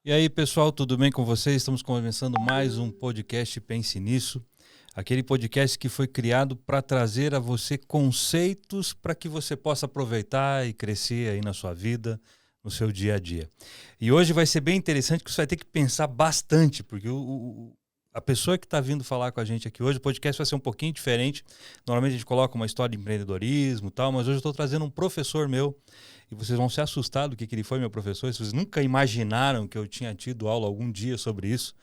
E aí, pessoal, tudo bem com vocês? Estamos começando mais um podcast Pense Nisso. Aquele podcast que foi criado para trazer a você conceitos para que você possa aproveitar e crescer aí na sua vida, no seu dia a dia. E hoje vai ser bem interessante, porque você vai ter que pensar bastante, porque a pessoa que está vindo falar com a gente aqui hoje, o podcast vai ser um pouquinho diferente. Normalmente a gente coloca uma história de empreendedorismo e tal, mas hoje eu estou trazendo um professor meu. E vocês vão se assustar do que ele foi, meu professor. Vocês nunca imaginaram que eu tinha tido aula algum dia sobre isso,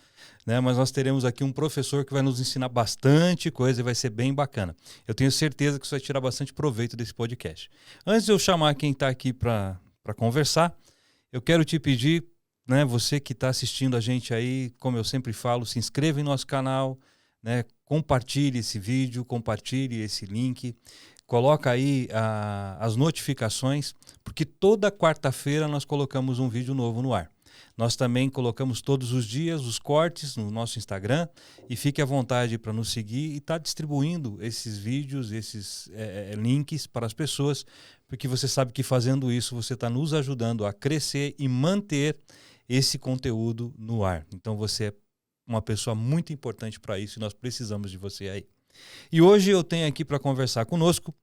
né? Mas nós teremos aqui um professor que vai nos ensinar bastante coisa e vai ser bem bacana. Eu tenho certeza que você vai tirar bastante proveito desse podcast. Antes de eu chamar quem está aqui para conversar, eu quero te pedir, né, você que está assistindo a gente aí, como eu sempre falo, se inscreva em nosso canal, né, compartilhe esse vídeo, compartilhe esse link. Coloca aí as notificações, porque toda quarta-feira nós colocamos um vídeo novo no ar. Nós também colocamos todos os dias os cortes no nosso Instagram e fique à vontade para nos seguir e estar distribuindo esses vídeos, esses links para as pessoas, porque você sabe que fazendo isso você está nos ajudando a crescer e manter esse conteúdo no ar. Então você é uma pessoa muito importante para isso e nós precisamos de você aí. E hoje eu tenho aqui para conversar conosco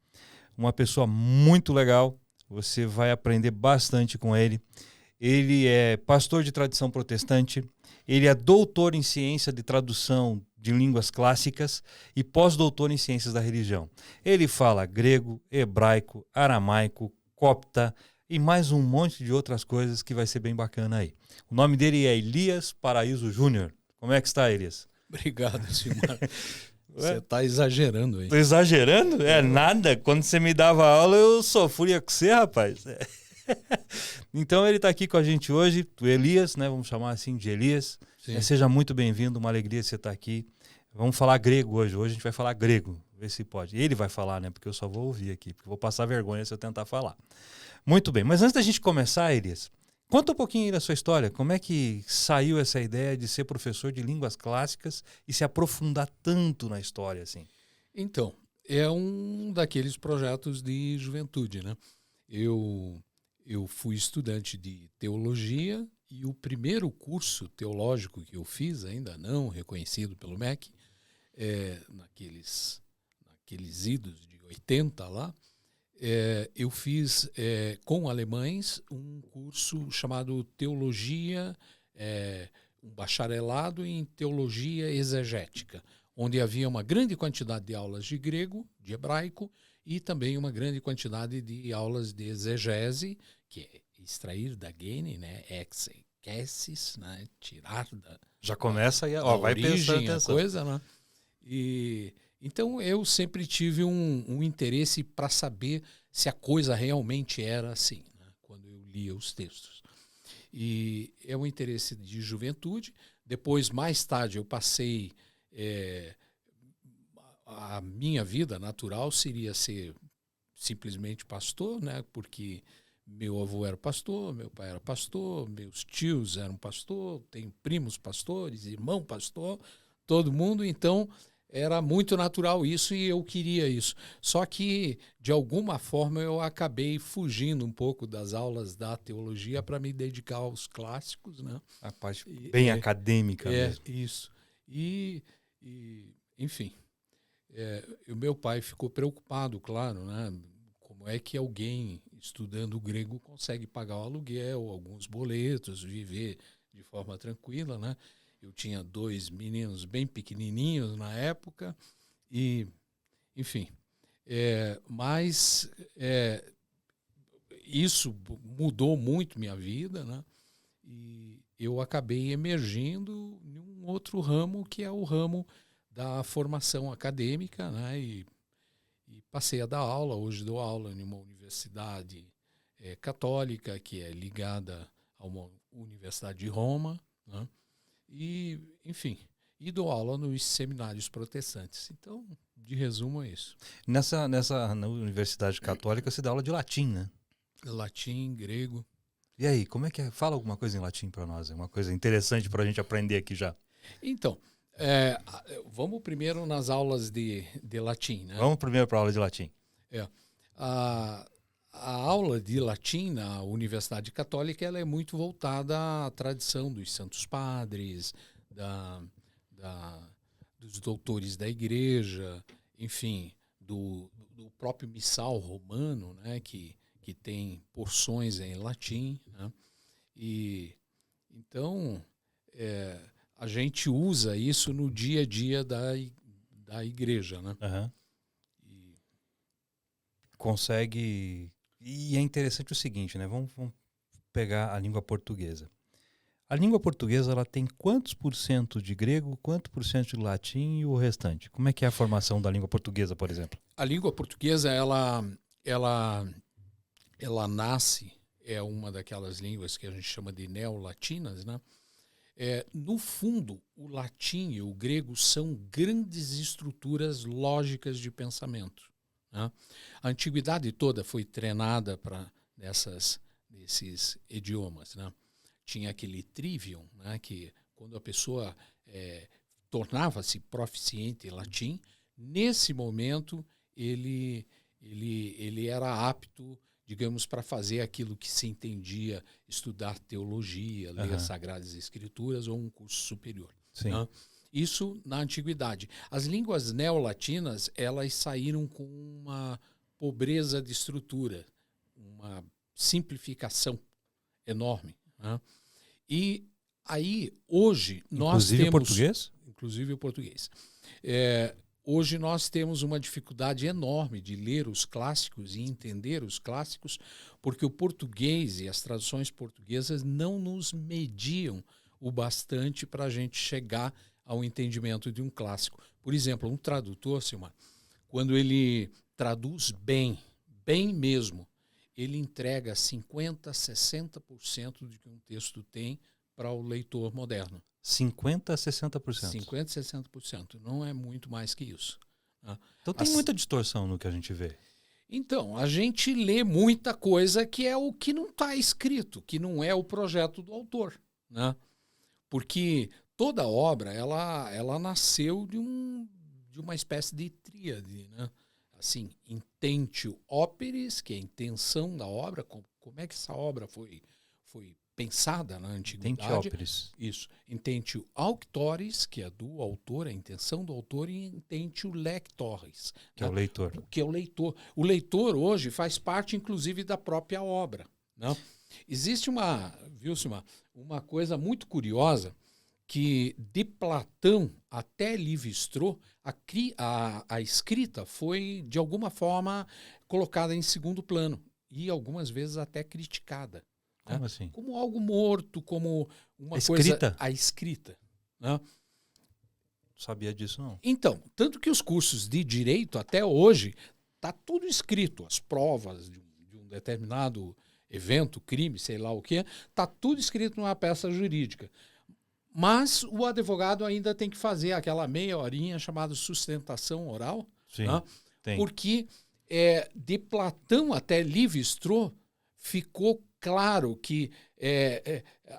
uma pessoa muito legal, você vai aprender bastante com ele. Ele é pastor de tradição protestante, ele é doutor em ciência de tradução de línguas clássicas e pós-doutor em ciências da religião. Ele fala grego, hebraico, aramaico, copta e mais um monte de outras coisas que vai ser bem bacana aí. O nome dele é Elias Paraíso Júnior. Como é que está, Elias? Obrigado, Silmar. Você está exagerando aí. Tô exagerando? É nada. Quando você me dava aula, eu sofria com você, rapaz. Então ele está aqui com a gente hoje, o Elias, né? Vamos chamar assim de Elias. Seja muito bem-vindo, uma alegria você estar aqui. Vamos falar grego hoje. Hoje a gente vai falar grego, ver se pode. Ele vai falar, né? Porque eu só vou ouvir aqui, porque eu vou passar vergonha se eu tentar falar. Muito bem, mas antes da gente começar, Elias, conta um pouquinho aí da sua história. Como é que saiu essa ideia de ser professor de línguas clássicas e se aprofundar tanto na história assim? Então, é um daqueles projetos de juventude, né? Eu fui estudante de teologia e o primeiro curso teológico que eu fiz, ainda não reconhecido pelo MEC, naqueles idos de 80 lá, eu fiz com alemães um curso chamado Teologia, um bacharelado em Teologia Exegética, onde havia uma grande quantidade de aulas de grego, de hebraico, e também uma grande quantidade de aulas de exegese, que é extrair da gene, né, exegesis, né, tirar da Já começa aí, da vai origem, pensando a coisa, né? E então eu sempre tive um interesse para saber se a coisa realmente era assim, né, quando eu lia os textos. E é um interesse de juventude. Depois, mais tarde, eu passei... a minha vida natural seria ser simplesmente pastor, né? Porque meu avô era pastor, meu pai era pastor, meus tios eram pastor, tenho primos pastores, irmão pastor, todo mundo. Então, era muito natural isso e eu queria isso. Só que, de alguma forma, eu acabei fugindo um pouco das aulas da teologia para me dedicar aos clássicos, né? A parte bem acadêmica mesmo. Isso. Enfim, o meu pai ficou preocupado, claro, né? Como é que alguém estudando grego consegue pagar o aluguel, alguns boletos, viver de forma tranquila, né? Eu tinha 2 meninos bem pequenininhos na época e, enfim, mas isso mudou muito minha vida, né? E eu acabei emergindo em um outro ramo, que é o ramo da formação acadêmica, né? E passei a dar aula. Hoje dou aula em uma universidade católica, que é ligada a uma universidade de Roma, né? E, enfim, e dou aula nos seminários protestantes. Então, de resumo, é isso. Na Universidade Católica você dá aula de latim, né? Latim, grego. E aí, como é que é? Fala alguma coisa em latim para nós, é uma coisa interessante para a gente aprender aqui já. Então, vamos primeiro nas aulas de latim, né? Vamos primeiro para a aula de latim. A A aula de latim na Universidade Católica ela é muito voltada à tradição dos santos padres, dos doutores da igreja, enfim, do próprio missal romano, né, que tem porções em latim, né? E então a gente usa isso no dia a dia da igreja, né? Uhum. Consegue. E é interessante o seguinte, né? Vamos pegar a língua portuguesa. A língua portuguesa ela tem quantos por cento de grego, quanto por cento de latim e o restante? Como é que é a formação da língua portuguesa, por exemplo? A língua portuguesa ela nasce, é uma daquelas línguas que a gente chama de neolatinas, né? No fundo, o latim e o grego são grandes estruturas lógicas de pensamento, né? A antiguidade toda foi treinada para desses idiomas, né? Tinha aquele trivium, né? Que quando a pessoa tornava-se proficiente em latim, nesse momento ele era apto, digamos, para fazer aquilo que se entendia, estudar teologia, ler as Sagradas Escrituras ou um curso superior. Sim. Né? Isso na antiguidade. As línguas neolatinas, elas saíram com uma pobreza de estrutura, uma simplificação enorme. Né? E aí, hoje, nós Inclusive temos... o português? Inclusive o português. Hoje nós temos uma dificuldade enorme de ler os clássicos e entender os clássicos, porque o português e as traduções portuguesas não nos mediam o bastante para a gente chegar ao entendimento de um clássico. Por exemplo, um tradutor, Silmar, quando ele traduz bem mesmo, ele entrega 50%, 60% do que um texto tem para o leitor moderno. 50% a 60%. 50%, 60%. Não é muito mais que isso. Né? Então tem muita distorção no que a gente vê. Então, a gente lê muita coisa que é o que não está escrito, que não é o projeto do autor. Né? Porque toda obra, ela nasceu de uma espécie de tríade. Né? Assim, intentio operis, que é a intenção da obra, como é que essa obra foi pensada na antiguidade. Intentio operis. Isso. Intentio auctores, que é do autor, a intenção do autor, e intentio lectores, que é o leitor. Que é o leitor. O leitor hoje faz parte, inclusive, da própria obra. Né? Existe uma coisa muito curiosa que de Platão até Lévi-Strauss, a escrita foi, de alguma forma, colocada em segundo plano e algumas vezes até criticada. Como assim? Como algo morto, como uma escrita? A escrita. Né? Não sabia disso, não. Então, tanto que os cursos de direito, até hoje, está tudo escrito. As provas de um determinado evento, crime, sei lá o quê, está tudo escrito numa peça jurídica. Mas o advogado ainda tem que fazer aquela meia horinha chamada sustentação oral. Sim, né? tem. Porque de Platão até Lévi-Strauss ficou claro que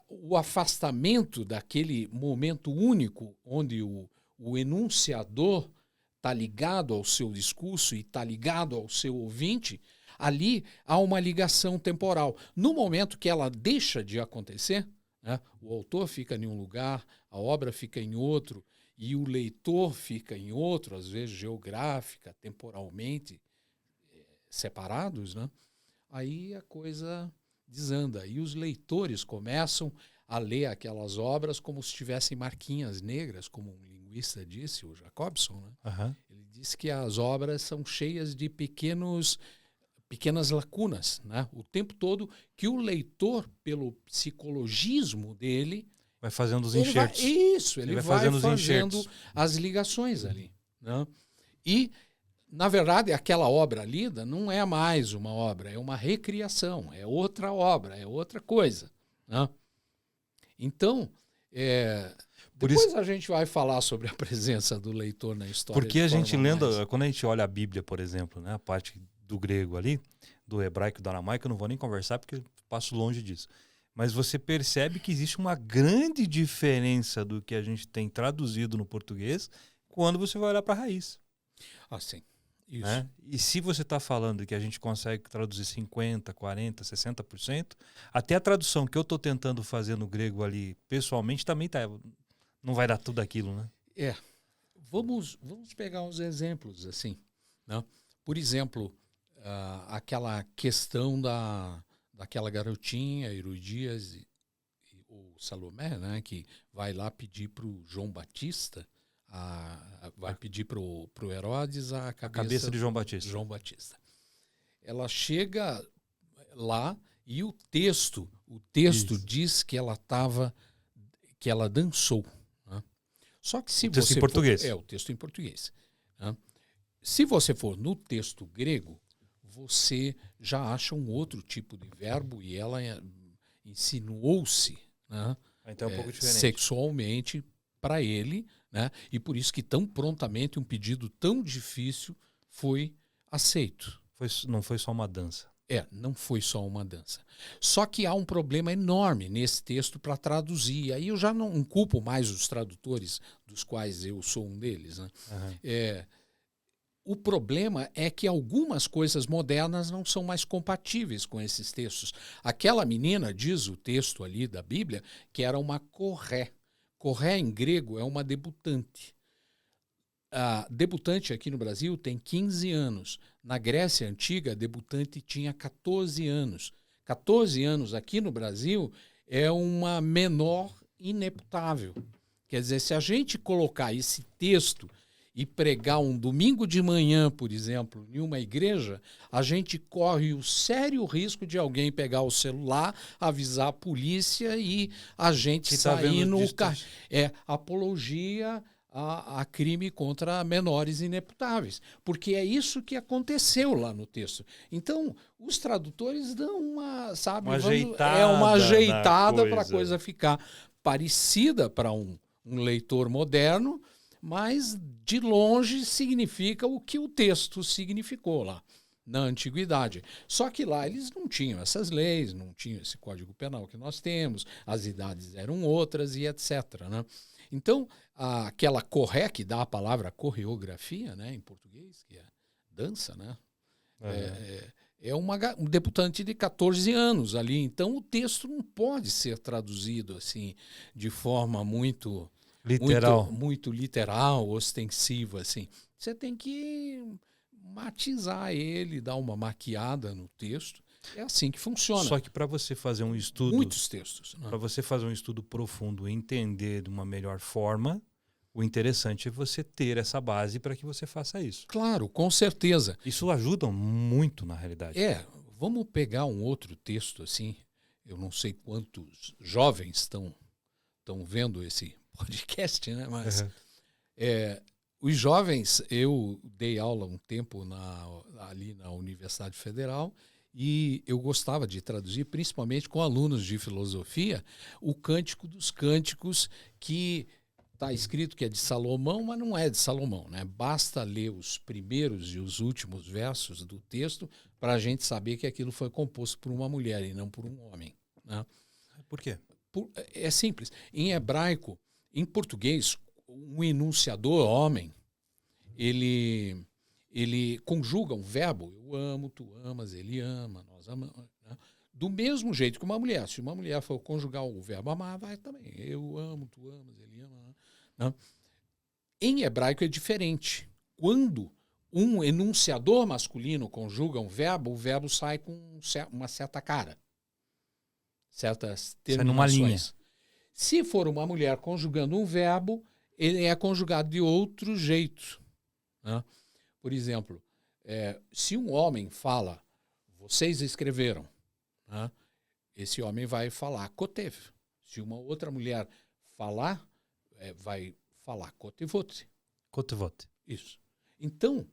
o afastamento daquele momento único onde o enunciador está ligado ao seu discurso e está ligado ao seu ouvinte, ali há uma ligação temporal. No momento que ela deixa de acontecer, né, o autor fica em um lugar, a obra fica em outro, e o leitor fica em outro, às vezes geográfica, temporalmente separados, né? Aí a coisa desanda. E os leitores começam a ler aquelas obras como se tivessem marquinhas negras, como um linguista disse, o Jacobson. Né? Uhum. Ele disse que as obras são cheias de pequenas lacunas, né? O tempo todo que o leitor, pelo psicologismo dele... Vai fazendo os enxertos. Ele vai fazendo as ligações ali. Né? E... Na verdade, aquela obra lida não é mais uma obra, é uma recriação, é outra obra, é outra coisa. Né? Então, depois a gente vai falar sobre a presença do leitor na história. Porque a gente lendo, quando a gente olha a Bíblia, por exemplo, né, a parte do grego ali, do hebraico e do aramaico, eu não vou nem conversar porque eu passo longe disso. Mas você percebe que existe uma grande diferença do que a gente tem traduzido no português quando você vai olhar para a raiz. Ah, sim. Isso. Né? E se você está falando que a gente consegue traduzir 50%, 40%, 60%, até a tradução que eu estou tentando fazer no grego ali, pessoalmente, também não vai dar tudo aquilo, né? Vamos pegar uns exemplos, assim, né? Por exemplo, aquela questão daquela garotinha, Herodias, ou Salomé, né, que vai lá pedir para o João Batista, vai pedir para o Herodes a cabeça de João Batista. João Batista. Ela chega lá e o texto Isso. diz que ela dançou. Né? Só que se o texto você em português. o texto em português. Né? Se você for no texto grego, você já acha um outro tipo de verbo e ela insinuou-se, né? Então é um pouco diferente. Sexualmente para ele, né? E por isso que tão prontamente um pedido tão difícil foi aceito. Não foi só uma dança. Não foi só uma dança. Só que há um problema enorme nesse texto para traduzir. Aí eu já não culpo mais os tradutores, dos quais eu sou um deles, né? Uhum. O problema é que algumas coisas modernas não são mais compatíveis com esses textos. Aquela menina, diz o texto ali da Bíblia, que era uma corré. Corré em grego é uma debutante. A debutante aqui no Brasil tem 15 anos. Na Grécia Antiga, a debutante tinha 14 anos. 14 anos aqui no Brasil é uma menor ineputável. Quer dizer, se a gente colocar esse texto e pregar um domingo de manhã, por exemplo, em uma igreja, a gente corre o sério risco de alguém pegar o celular, avisar a polícia e a gente sair no carro. Apologia a crime contra menores ineputáveis, porque é isso que aconteceu lá no texto. Então, os tradutores dão uma ajeitada para a coisa ficar parecida para um leitor moderno, mas de longe significa o que o texto significou lá na antiguidade. Só que lá eles não tinham essas leis, não tinham esse Código Penal que nós temos, as idades eram outras e etc. Né? Então, aquela corré, que dá a palavra coreografia, né, em português, que é dança, né? É um debutante de 14 anos ali. Então, o texto não pode ser traduzido assim de forma muito literal, ostensiva, assim. Você tem que matizar ele, dar uma maquiada no texto. É assim que funciona. Só que para você fazer um estudo... Muitos textos. Né? Para você fazer um estudo profundo e entender de uma melhor forma, o interessante é você ter essa base para que você faça isso. Claro, com certeza. Isso ajuda muito, na realidade. Vamos pegar um outro texto, assim. Eu não sei quantos jovens estão vendo esse podcast, né? Mas os jovens, eu dei aula um tempo ali na Universidade Federal e eu gostava de traduzir, principalmente com alunos de filosofia, o Cântico dos Cânticos, que está escrito que é de Salomão, mas não é de Salomão, né? Basta ler os primeiros e os últimos versos do texto para a gente saber que aquilo foi composto por uma mulher e não por um homem. Né? Por quê? É simples. Em hebraico, em português, um enunciador, homem, ele conjuga um verbo, eu amo, tu amas, ele ama, nós amamos, né? Do mesmo jeito que uma mulher. Se uma mulher for conjugar o verbo amar, vai também. Eu amo, tu amas, ele ama. Né? Em hebraico é diferente. Quando um enunciador masculino conjuga um verbo, o verbo sai com uma certa cara. Certas terminações. Sai numa linha. Se for uma mulher conjugando um verbo, ele é conjugado de outro jeito. Né? Por exemplo, se um homem fala, vocês escreveram, né? Esse homem vai falar kotev. Se uma outra mulher falar, vai falar kotevot. Kotevot. Isso. Então,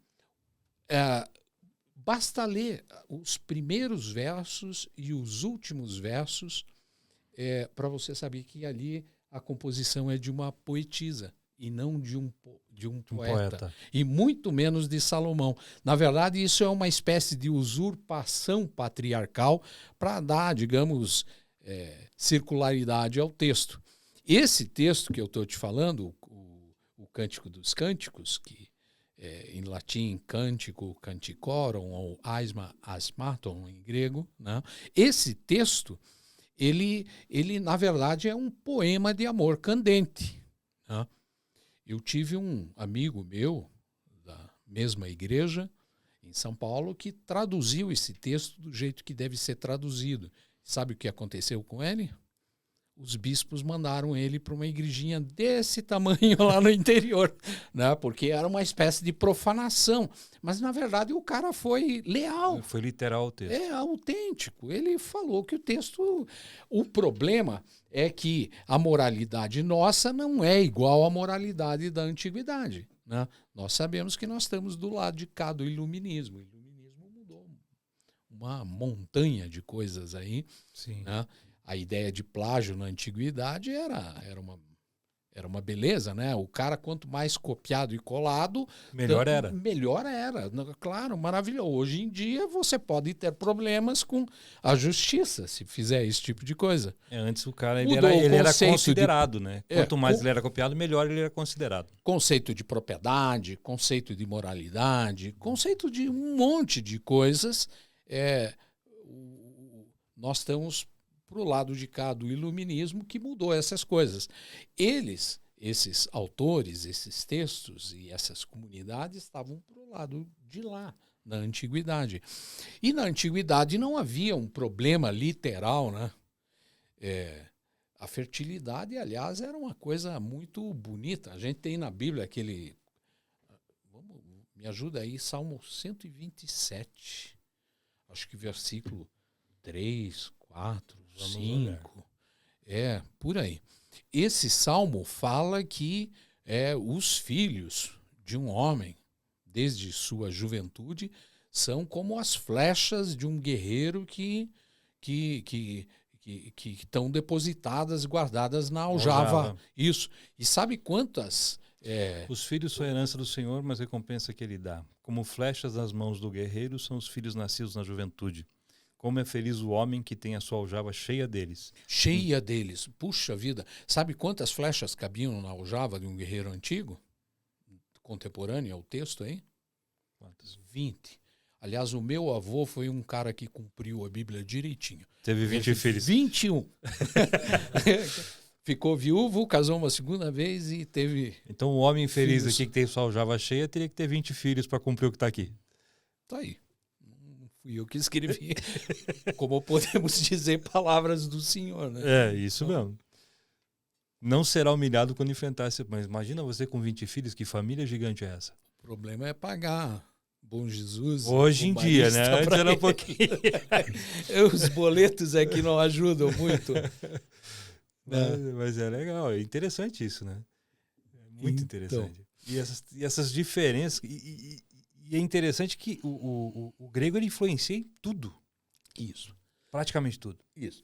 basta ler os primeiros versos e os últimos versos para você saber que ali a composição é de uma poetisa e não de um poeta. E muito menos de Salomão. Na verdade, isso é uma espécie de usurpação patriarcal para dar, digamos, circularidade ao texto. Esse texto que eu estou te falando, o Cântico dos Cânticos, que em latim, cântico, canticorum, ou asmaton em grego, né? Esse texto, ele, na verdade, é um poema de amor candente, né? Eu tive um amigo meu, da mesma igreja, em São Paulo, que traduziu esse texto do jeito que deve ser traduzido. Sabe o que aconteceu com ele? Os bispos mandaram ele para uma igrejinha desse tamanho lá no interior, né? Porque era uma espécie de profanação. Mas, na verdade, o cara foi leal. Foi literal o texto. É autêntico. Ele falou que o texto... O problema é que a moralidade nossa não é igual à moralidade da antiguidade, né? Nós sabemos que nós estamos do lado de cá do iluminismo. O iluminismo mudou uma montanha de coisas aí, Sim. né? A ideia de plágio na antiguidade era uma beleza, né? O cara, quanto mais copiado e colado, Melhor era. Melhor era. Claro, maravilhoso. Hoje em dia você pode ter problemas com a justiça se fizer esse tipo de coisa. Antes o cara Mudou ele o era conceito considerado, né? Quanto mais com- ele era copiado, melhor ele era considerado. Conceito de propriedade, conceito de moralidade, conceito de um monte de coisas. Nós estamos para o lado de cá do iluminismo que mudou essas coisas. Esses autores, esses textos e essas comunidades estavam para o lado de lá, na antiguidade. E na antiguidade não havia um problema literal, né? A fertilidade, aliás, era uma coisa muito bonita. A gente tem na Bíblia aquele... me ajuda aí, Salmo 127. Acho que versículo 3, 4, 5. Por aí. Esse salmo fala que os filhos de um homem, desde sua juventude, são como as flechas de um guerreiro que estão depositadas, guardadas na aljava. Isso. E sabe quantas... Os filhos são herança do Senhor, mas recompensa que ele dá. Como flechas nas mãos do guerreiro são os filhos nascidos na juventude. Como é feliz o homem que tem a sua aljava cheia deles. Cheia deles. Puxa vida. Sabe quantas flechas cabiam na aljava de um guerreiro antigo? Contemporâneo ao texto, hein? Quantas? 20. Aliás, o meu avô foi um cara que cumpriu a Bíblia direitinho. Teve 20 filhos. 21. Ficou viúvo, casou uma segunda vez e teve... Então o homem feliz filhos. aqui que tem sua aljava cheia teria que ter 20 filhos para cumprir o que está aqui. Tá aí. Fui eu que escrevi, como podemos dizer, palavras do Senhor, né? Isso mesmo. Não será humilhado quando enfrentar esse... Mas imagina você com 20 filhos, que família gigante é essa? O problema é pagar Bom Jesus. Hoje em dia, né? Antes era um pouquinho. Os boletos é que não ajudam muito. Mas é legal, é interessante isso, né? É muito interessante. E essas diferenças... E é interessante que o grego ele influencia em tudo. Isso. Praticamente tudo. Isso.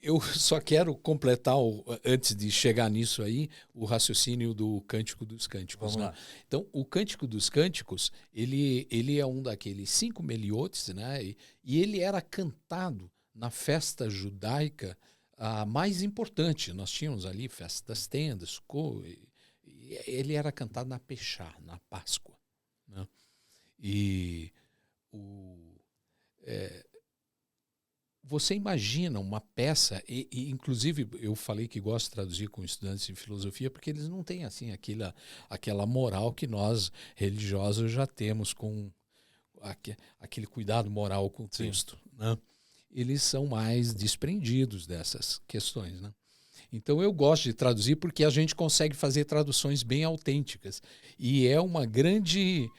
Eu só quero completar, antes de chegar nisso aí, o raciocínio do Cântico dos Cânticos. Vamos lá. Então, o Cântico dos Cânticos, ele é um daqueles 5 meliotes, né? E ele era cantado na festa judaica a mais importante. Nós tínhamos ali festa das tendas, ele era cantado na Peixá, na Páscoa, né? E você imagina uma peça, e inclusive eu falei que gosto de traduzir com estudantes de filosofia, porque eles não têm assim aquela moral que nós religiosos já temos, com aquele cuidado moral com o texto, né? Eles são mais desprendidos dessas questões, né? Então eu gosto de traduzir porque a gente consegue fazer traduções bem autênticas, e é uma grande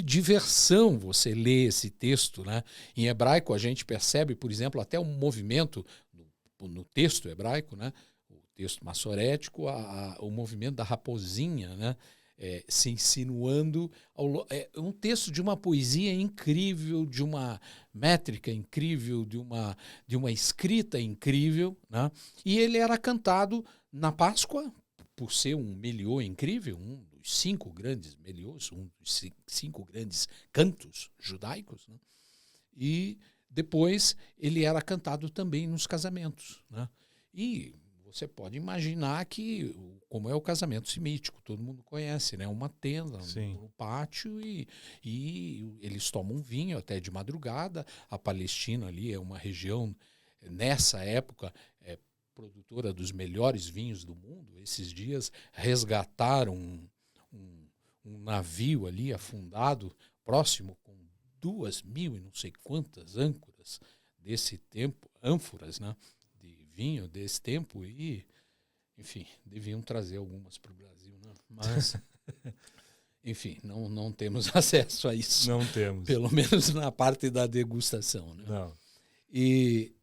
diversão você ler esse texto, né? Em hebraico a gente percebe, por exemplo, até um movimento no texto hebraico, né? O texto massorético, o movimento da raposinha, né? Se insinuando. É um texto de uma poesia incrível, de uma métrica incrível, de uma escrita incrível, né? E ele era cantado na Páscoa, por ser um meliô incrível, um dos 5 grandes meliôs, um dos 5 grandes cantos judaicos, né? E depois ele era cantado também nos casamentos, né? E você pode imaginar que, como é o casamento semítico, todo mundo conhece, né? Uma tenda no pátio e eles tomam vinho até de madrugada. A Palestina ali é uma região, nessa época, produtora dos melhores vinhos do mundo. Esses dias resgataram um navio ali afundado, próximo, com 2.000 e não sei quantas ânforas desse tempo, né? Vinho desse tempo e, enfim, deviam trazer algumas para o Brasil, né? Mas, enfim, não temos acesso a isso. Não temos. Pelo menos na parte da degustação, né? Não. E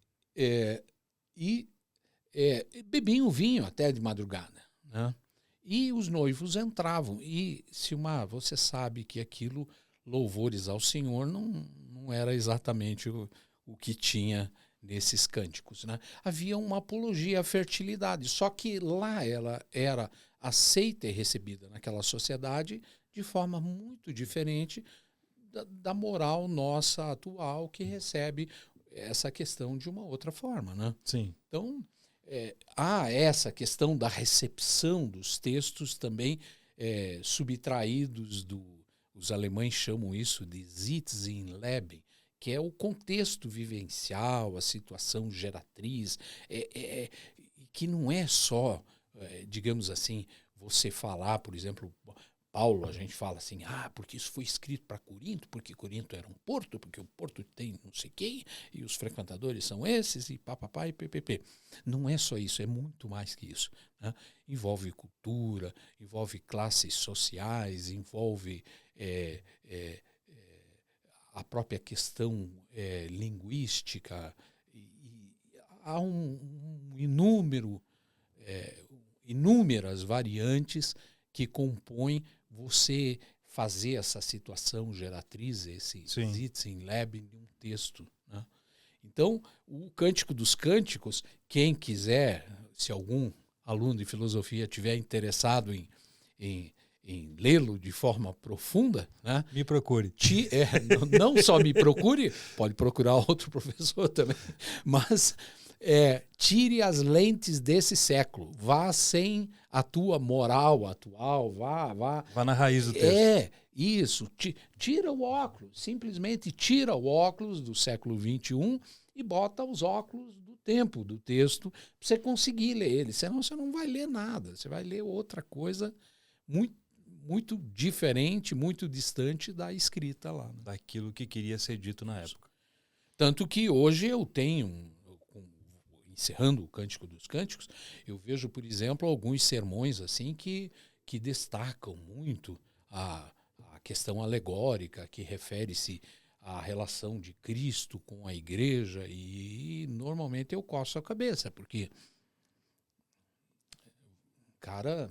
bebiam vinho até de madrugada, né? E os noivos entravam. E, você sabe que aquilo, louvores ao Senhor, não era exatamente o que tinha nesses cânticos, né? Havia uma apologia à fertilidade, só que lá ela era aceita e recebida naquela sociedade de forma muito diferente da moral nossa atual, que recebe essa questão de uma outra forma, né? Sim. Então, há essa questão da recepção dos textos também subtraídos os alemães chamam isso de Sitzen-Leben, que é o contexto vivencial, a situação geratriz, que não é só, digamos assim, você falar, por exemplo, Paulo, a gente fala assim, porque isso foi escrito para Corinto, porque Corinto era um porto, porque o porto tem não sei quem, e os frequentadores são esses, e papapá e ppp. Não é só isso, é muito mais que isso, né? Envolve cultura, envolve classes sociais, envolve a própria questão linguística, e há inúmeras variantes que compõem você fazer essa situação geratriz, esse Sitzen-Leben de um texto, né? Então, o Cântico dos Cânticos, quem quiser, se algum aluno de filosofia tiver interessado em lê-lo de forma profunda, né? Me procure. Não só me procure, pode procurar outro professor também, mas tire as lentes desse século, vá sem a tua moral atual, vá na raiz do texto. Isso, tira o óculos, simplesmente tira o óculos do século XXI e bota os óculos do tempo, do texto, para você conseguir ler ele, senão você não vai ler nada, você vai ler outra coisa muito, muito diferente, muito distante da escrita lá, né? Daquilo que queria ser dito na época. Tanto que hoje eu tenho, encerrando o Cântico dos Cânticos, eu vejo, por exemplo, alguns sermões assim que destacam muito a questão alegórica, que refere-se à relação de Cristo com a igreja, e normalmente eu coço a cabeça, porque o cara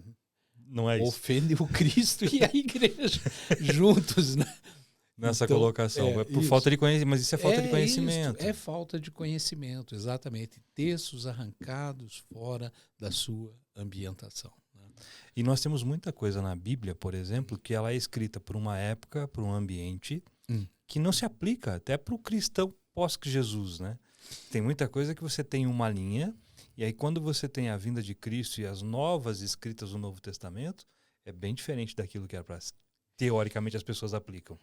não é ofende o Cristo e a igreja juntos, né? Nessa colocação. É por falta de conhecimento, mas isso é falta de conhecimento. É falta de conhecimento, exatamente. Textos arrancados fora da sua ambientação, né? E nós temos muita coisa na Bíblia, por exemplo, que ela é escrita por uma época, por um ambiente, que não se aplica até para o cristão pós-Jesus, né? Tem muita coisa que você tem uma linha, e aí quando você tem a vinda de Cristo e as novas escritas do Novo Testamento, é bem diferente daquilo que era para, teoricamente, as pessoas aplicam.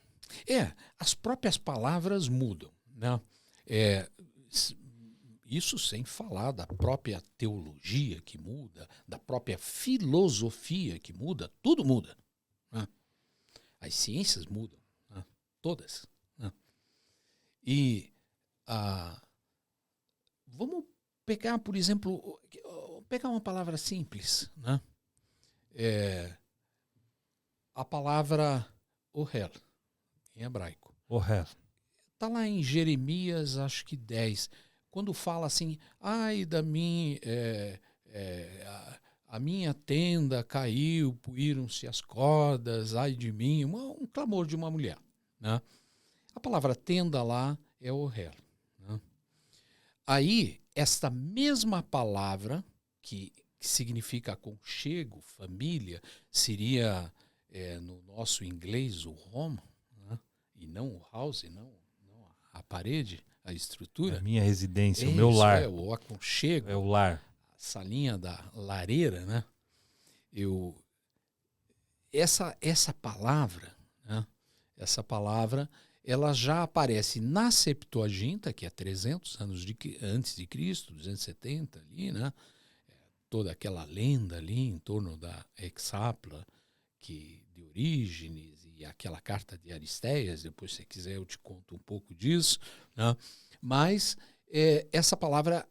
As próprias palavras mudam, né? Isso sem falar da própria teologia que muda, da própria filosofia que muda, tudo muda, né? As ciências mudam, né? Todas, né? E vamos pegar, por exemplo, uma palavra simples, né? A palavra ohel, em hebraico. Ohel. Está lá em Jeremias, acho que 10, quando fala assim, ai da minha, a minha tenda caiu, puíram-se as cordas, ai de mim, um clamor de uma mulher, né? A palavra tenda lá é ohel, né? Aí, esta mesma palavra, que significa aconchego, família, seria, no nosso inglês, o home, né? E não o house, não a parede, a estrutura. A minha residência, o meu lar. O aconchego. É o lar. salinha da lareira, né? Essa palavra, né? Essa palavra, ela já aparece na Septuaginta, que é 300 anos antes de Cristo, 270 ali, né? Toda aquela lenda ali em torno da Hexapla, de Orígenes, e aquela carta de Aristéias, depois se você quiser eu te conto um pouco disso, né? Mas essa palavra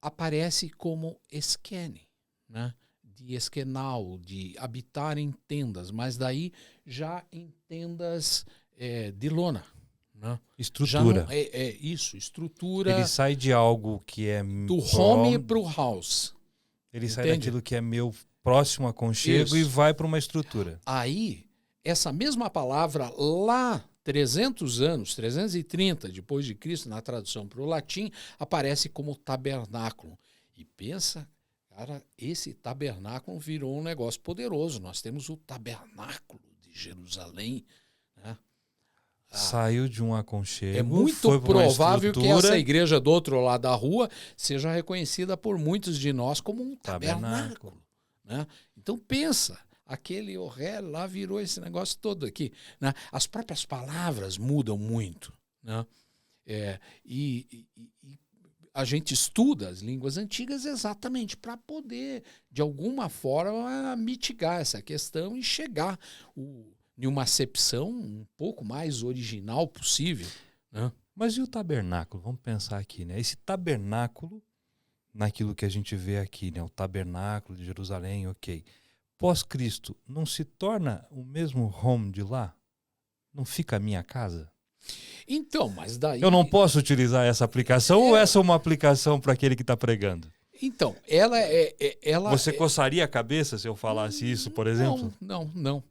aparece como esquene, né? De esquenal, de habitar em tendas, mas daí já em tendas de lona. Né? Estrutura. Não, isso, estrutura. Ele sai de algo que é... Do home para o house. Ele Entende? sai daquilo que é meu próximo aconchego e vai para uma estrutura. Aí, essa mesma palavra lá, 300 anos, 330 depois de Cristo, na tradução para o latim, aparece como tabernáculo. E pensa, cara, esse tabernáculo virou um negócio poderoso. Nós temos o tabernáculo de Jerusalém, né? Saiu de um aconchego. É muito provável que essa igreja do outro lado da rua seja reconhecida por muitos de nós como um tabernáculo. Né? Então pensa, aquele Oré lá virou esse negócio todo aqui. Né? As próprias palavras mudam muito. Né? E a gente estuda as línguas antigas exatamente para poder, de alguma forma, mitigar essa questão e chegar em uma acepção um pouco mais original possível. Né? Mas e o tabernáculo? Vamos pensar aqui, né? Esse tabernáculo, naquilo que a gente vê aqui, né? O tabernáculo de Jerusalém, ok. Pós-Cristo, não se torna o mesmo home de lá? Não fica a minha casa? Então, mas daí... Eu não posso utilizar essa aplicação ou essa é uma aplicação para aquele que está pregando? Então, ela Você coçaria a cabeça se eu falasse isso, por exemplo? Não.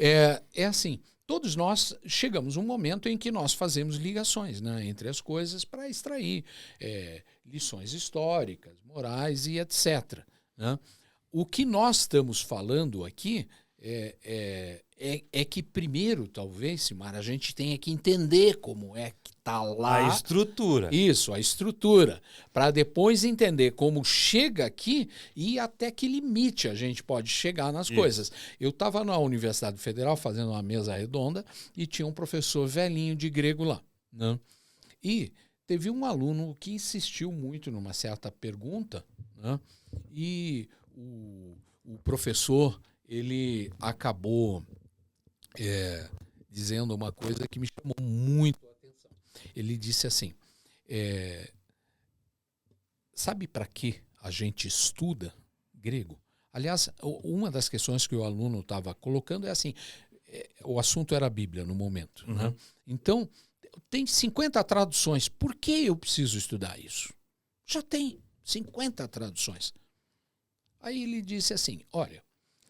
É assim, todos nós chegamos a um momento em que nós fazemos ligações, né, entre as coisas para extrair lições históricas, morais e etc. Né? O que nós estamos falando aqui é que primeiro, talvez, Simara, a gente tenha que entender como é que está lá. A estrutura. Isso, a estrutura. Para depois entender como chega aqui e até que limite a gente pode chegar nas coisas. Eu estava na Universidade Federal fazendo uma mesa redonda e tinha um professor velhinho de grego lá. Né? E teve um aluno que insistiu muito numa certa pergunta, né? E o professor ele acabou dizendo uma coisa que me chamou muito a atenção. Ele disse assim, sabe para que a gente estuda grego? Aliás, uma das questões que o aluno estava colocando é assim, o assunto era a Bíblia no momento. Uhum. Né? Então, tem 50 traduções, por que eu preciso estudar isso? Já tem 50 traduções. Aí ele disse assim, olha,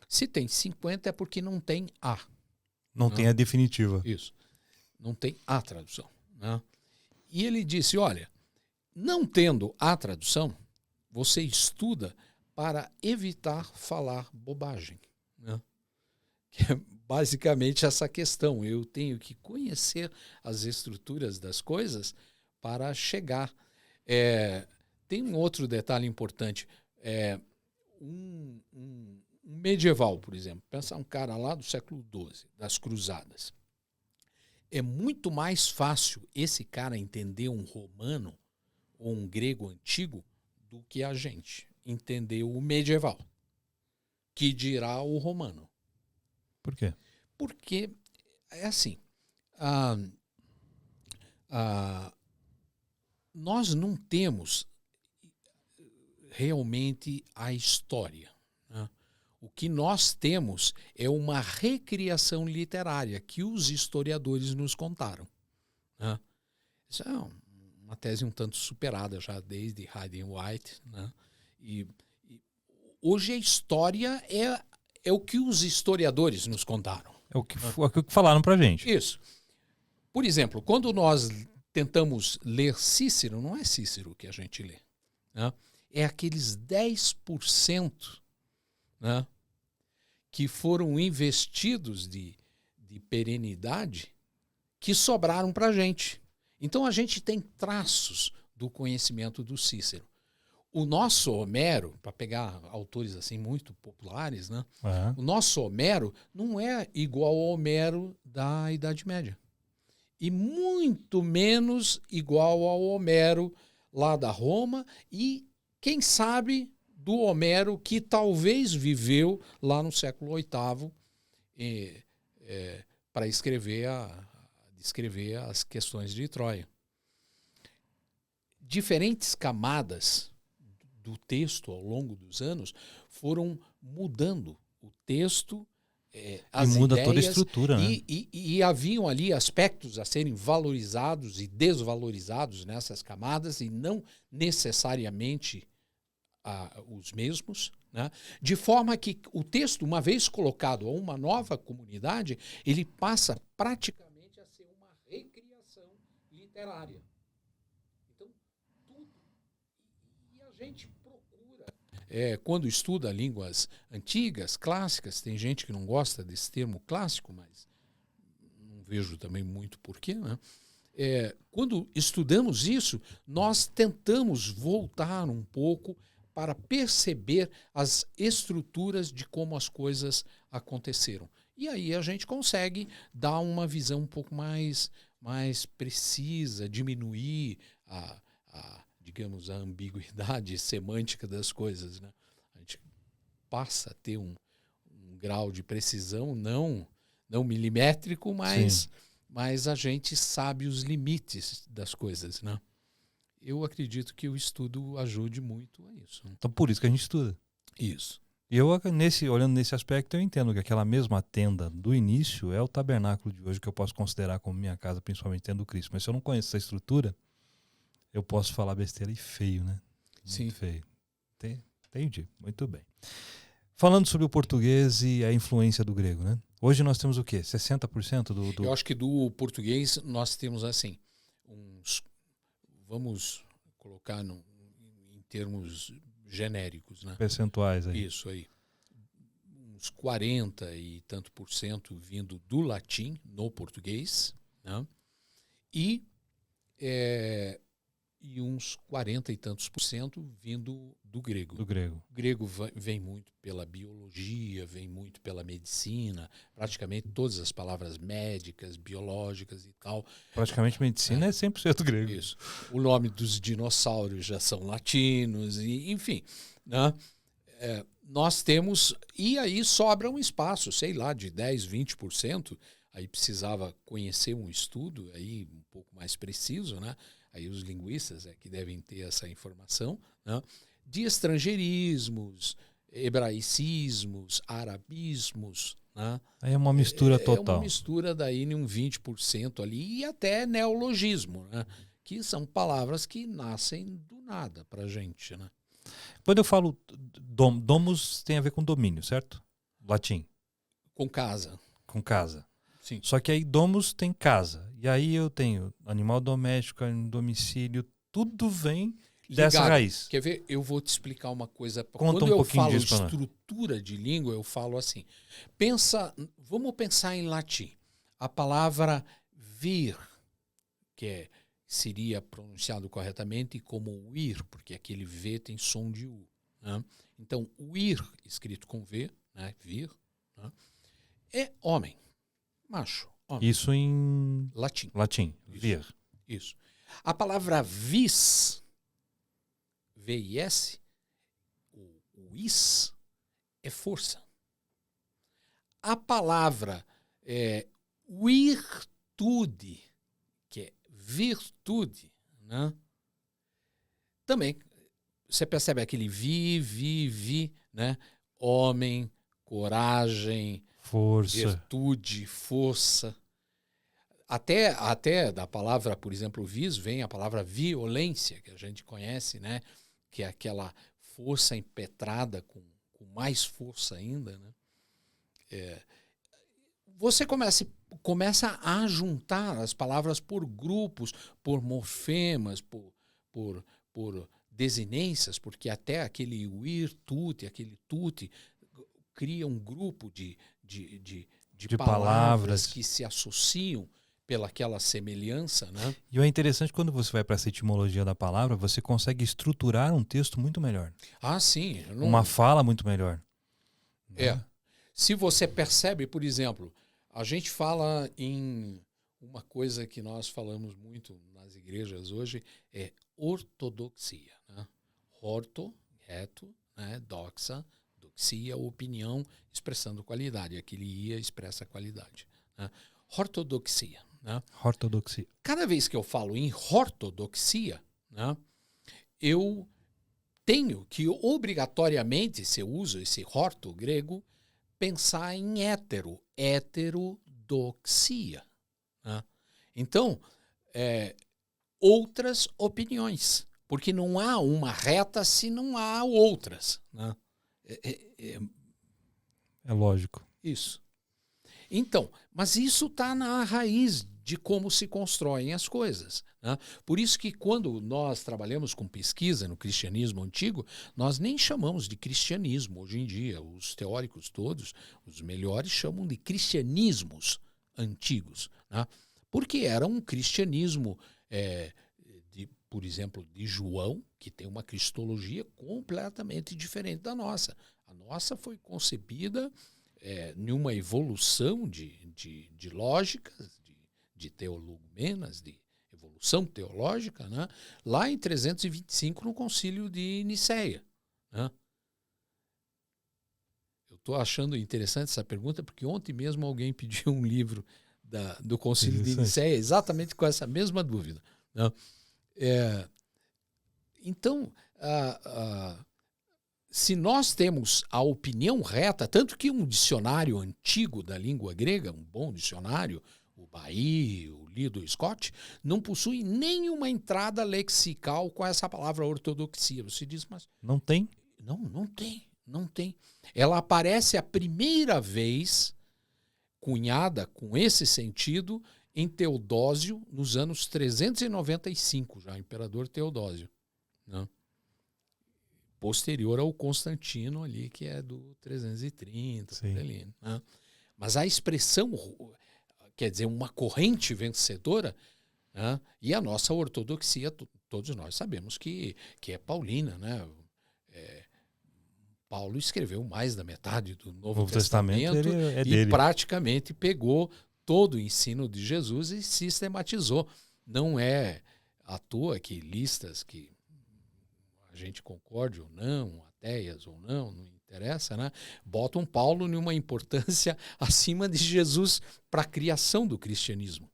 se tem 50 é porque não tem a. Não tem a definitiva. Isso. Não tem a tradução. Né? E ele disse, olha, não tendo a tradução, você estuda para evitar falar bobagem. Né? Que é basicamente essa questão. Eu tenho que conhecer as estruturas das coisas para chegar. Tem um outro detalhe importante. Um medieval, por exemplo, pensa um cara lá do século XII, das Cruzadas. É muito mais fácil esse cara entender um romano ou um grego antigo do que a gente entender o medieval, que dirá o romano. Por quê? Porque é assim, nós não temos realmente a história. Né? O que nós temos é uma recriação literária que os historiadores nos contaram. Né? Isso é uma tese um tanto superada já desde Hayden White. Né? E hoje a história é o que os historiadores nos contaram. É o que falaram pra gente. Isso. Por exemplo, quando nós tentamos ler Cícero, não é Cícero que a gente lê. Né? É aqueles 10%, né, que foram investidos de perenidade que sobraram para a gente. Então a gente tem traços do conhecimento do Cícero. O nosso Homero, para pegar autores assim muito populares, né? O nosso Homero não é igual ao Homero da Idade Média. E muito menos igual ao Homero lá da Roma e, quem sabe, do Homero que talvez viveu lá no século VIII para descrever as questões de Troia. Diferentes camadas do texto ao longo dos anos foram mudando o texto, as muda ideias, toda a estrutura, né? E haviam ali aspectos a serem valorizados e desvalorizados nessas camadas e não necessariamente os mesmos, né? De forma que o texto, uma vez colocado a uma nova comunidade, ele passa praticamente a ser uma recriação literária. Então, tudo. E a gente procura, quando estuda línguas antigas, clássicas, tem gente que não gosta desse termo clássico, mas não vejo também muito porquê, né? Quando estudamos isso, nós tentamos voltar um pouco para perceber as estruturas de como as coisas aconteceram. E aí a gente consegue dar uma visão um pouco mais precisa, diminuir digamos, a ambiguidade semântica das coisas, né? A gente passa a ter um grau de precisão não milimétrico, mas a gente sabe os limites das coisas, né? Eu acredito que o estudo ajude muito a isso. Então, por isso que a gente estuda. Isso. E eu, olhando nesse aspecto, eu entendo que aquela mesma tenda do início é o tabernáculo de hoje que eu posso considerar como minha casa, principalmente tendo Cristo. Mas se eu não conheço essa estrutura, eu posso falar besteira e feio, né? Sim. Muito feio. Entendi. Muito bem. Falando sobre o português e a influência do grego, né? Hoje nós temos o quê? 60% do... Eu acho que do português nós temos assim, vamos colocar em termos genéricos, né? Percentuais aí. Isso aí. Uns 40 e tanto por cento vindo do latim no português, né? E uns 40 e tantos por cento vindo do grego. Do grego. O grego vem muito pela biologia, vem muito pela medicina, praticamente todas as palavras médicas, biológicas e tal. Praticamente medicina é 100% grego. Isso. O nome dos dinossauros já são latinos, e, enfim, né? Nós temos, e aí sobra um espaço, sei lá, de 10, 20%, aí precisava conhecer um estudo aí um pouco mais preciso, né? Aí os linguistas que devem ter essa informação, né? De estrangeirismos, hebraicismos, arabismos, né? Aí é uma mistura total. É uma mistura daí em um 20% ali e até neologismo, né? Que são palavras que nascem do nada pra gente, né? Quando eu falo domus, tem a ver com domínio, certo? Latim. Com casa. Com casa. Sim. Só que aí domus tem casa. E aí eu tenho animal doméstico, domicílio, tudo vem dessa raiz. Quer ver? Eu vou te explicar uma coisa. Conta Quando um eu pouquinho falo disso pra nós. estrutura de língua, eu falo assim. Vamos pensar em latim. A palavra vir, que seria pronunciado corretamente como ir, porque aquele V tem som de U, né? Então, o ir, escrito com V, né? Vir, né? É homem, macho, homem. Isso em Latim. vir. Isso. A palavra vis, V-I-S, o is, é força. A palavra virtude, que é virtude, né? Também, você percebe aquele vi, né? Homem, coragem, Força. virtude, força. Até da palavra, por exemplo, vis, vem a palavra violência, que a gente conhece, né? Que é aquela força impetrada com mais força ainda, né? Você começa a juntar as palavras por grupos, por morfemas, por desinências, porque até aquele virtude, aquele tuti, cria um grupo de palavras que se associam pelaquela semelhança, né? E é interessante quando você vai para essa etimologia da palavra, você consegue estruturar um texto muito melhor. Ah, sim. Uma fala muito melhor. É. Se você percebe, por exemplo, a gente fala em uma coisa que nós falamos muito nas igrejas hoje, é ortodoxia. Né? Orto, reto, né? Doxa, doxia, opinião, expressando qualidade. Aquele ia expressa qualidade. Né? Ortodoxia. Né? Ortodoxia. Cada vez que eu falo em ortodoxia, né? Eu tenho que obrigatoriamente, se eu uso esse orto grego, pensar em heterodoxia. Né? Então, outras opiniões, porque não há uma reta se não há outras. Né? É lógico. Isso. Então, mas isso está na raiz de como se constroem as coisas. Né? Por isso que quando nós trabalhamos com pesquisa no cristianismo antigo, nós nem chamamos de cristianismo hoje em dia. Os teóricos todos, os melhores, chamam de cristianismos antigos. Né? Porque era um cristianismo, por exemplo, de João, que tem uma cristologia completamente diferente da nossa. A nossa foi concebida numa evolução de lógicas, de teologumenas, de evolução teológica, né? Lá em 325, no Concílio de Nicéia. Né? Eu estou achando interessante essa pergunta, porque ontem mesmo alguém pediu um livro do Concílio de Nicéia exatamente com essa mesma dúvida. Né? Então, se nós temos a opinião reta, tanto que um dicionário antigo da língua grega, um bom dicionário, o Bailly, o Lido Scott, não possui nenhuma entrada lexical com essa palavra ortodoxia. Você diz, mas... Não tem? Não tem. Ela aparece a primeira vez cunhada com esse sentido em Teodósio, nos anos 395, já, imperador Teodósio. Né? Posterior ao Constantino ali, que é do 330, por ali. Né? Mas a expressão, quer dizer, uma corrente vencedora, né? E a nossa ortodoxia, todos nós sabemos que é paulina, né? Paulo escreveu mais da metade do Novo Testamento é e dele. praticamente pegou todo o ensino de Jesus e sistematizou. Não é à toa que listas que a gente concorde ou não, ateias ou não interessa, né? Botam Paulo numa importância acima de Jesus para a criação do cristianismo.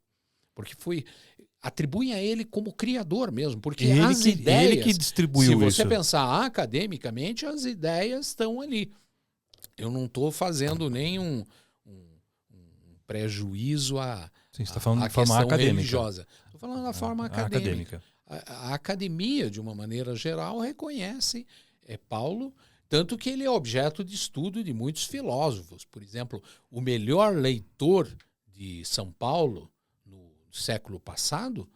Porque atribuem a ele como criador mesmo, porque ele que distribuiu se isso. você pensar academicamente, as ideias estão ali. Eu não estou fazendo nenhum prejuízo à questão religiosa. Estou falando da forma acadêmica. A academia, de uma maneira geral, reconhece Paulo, tanto que ele é objeto de estudo de muitos filósofos. Por exemplo, o melhor leitor de São Paulo no século passado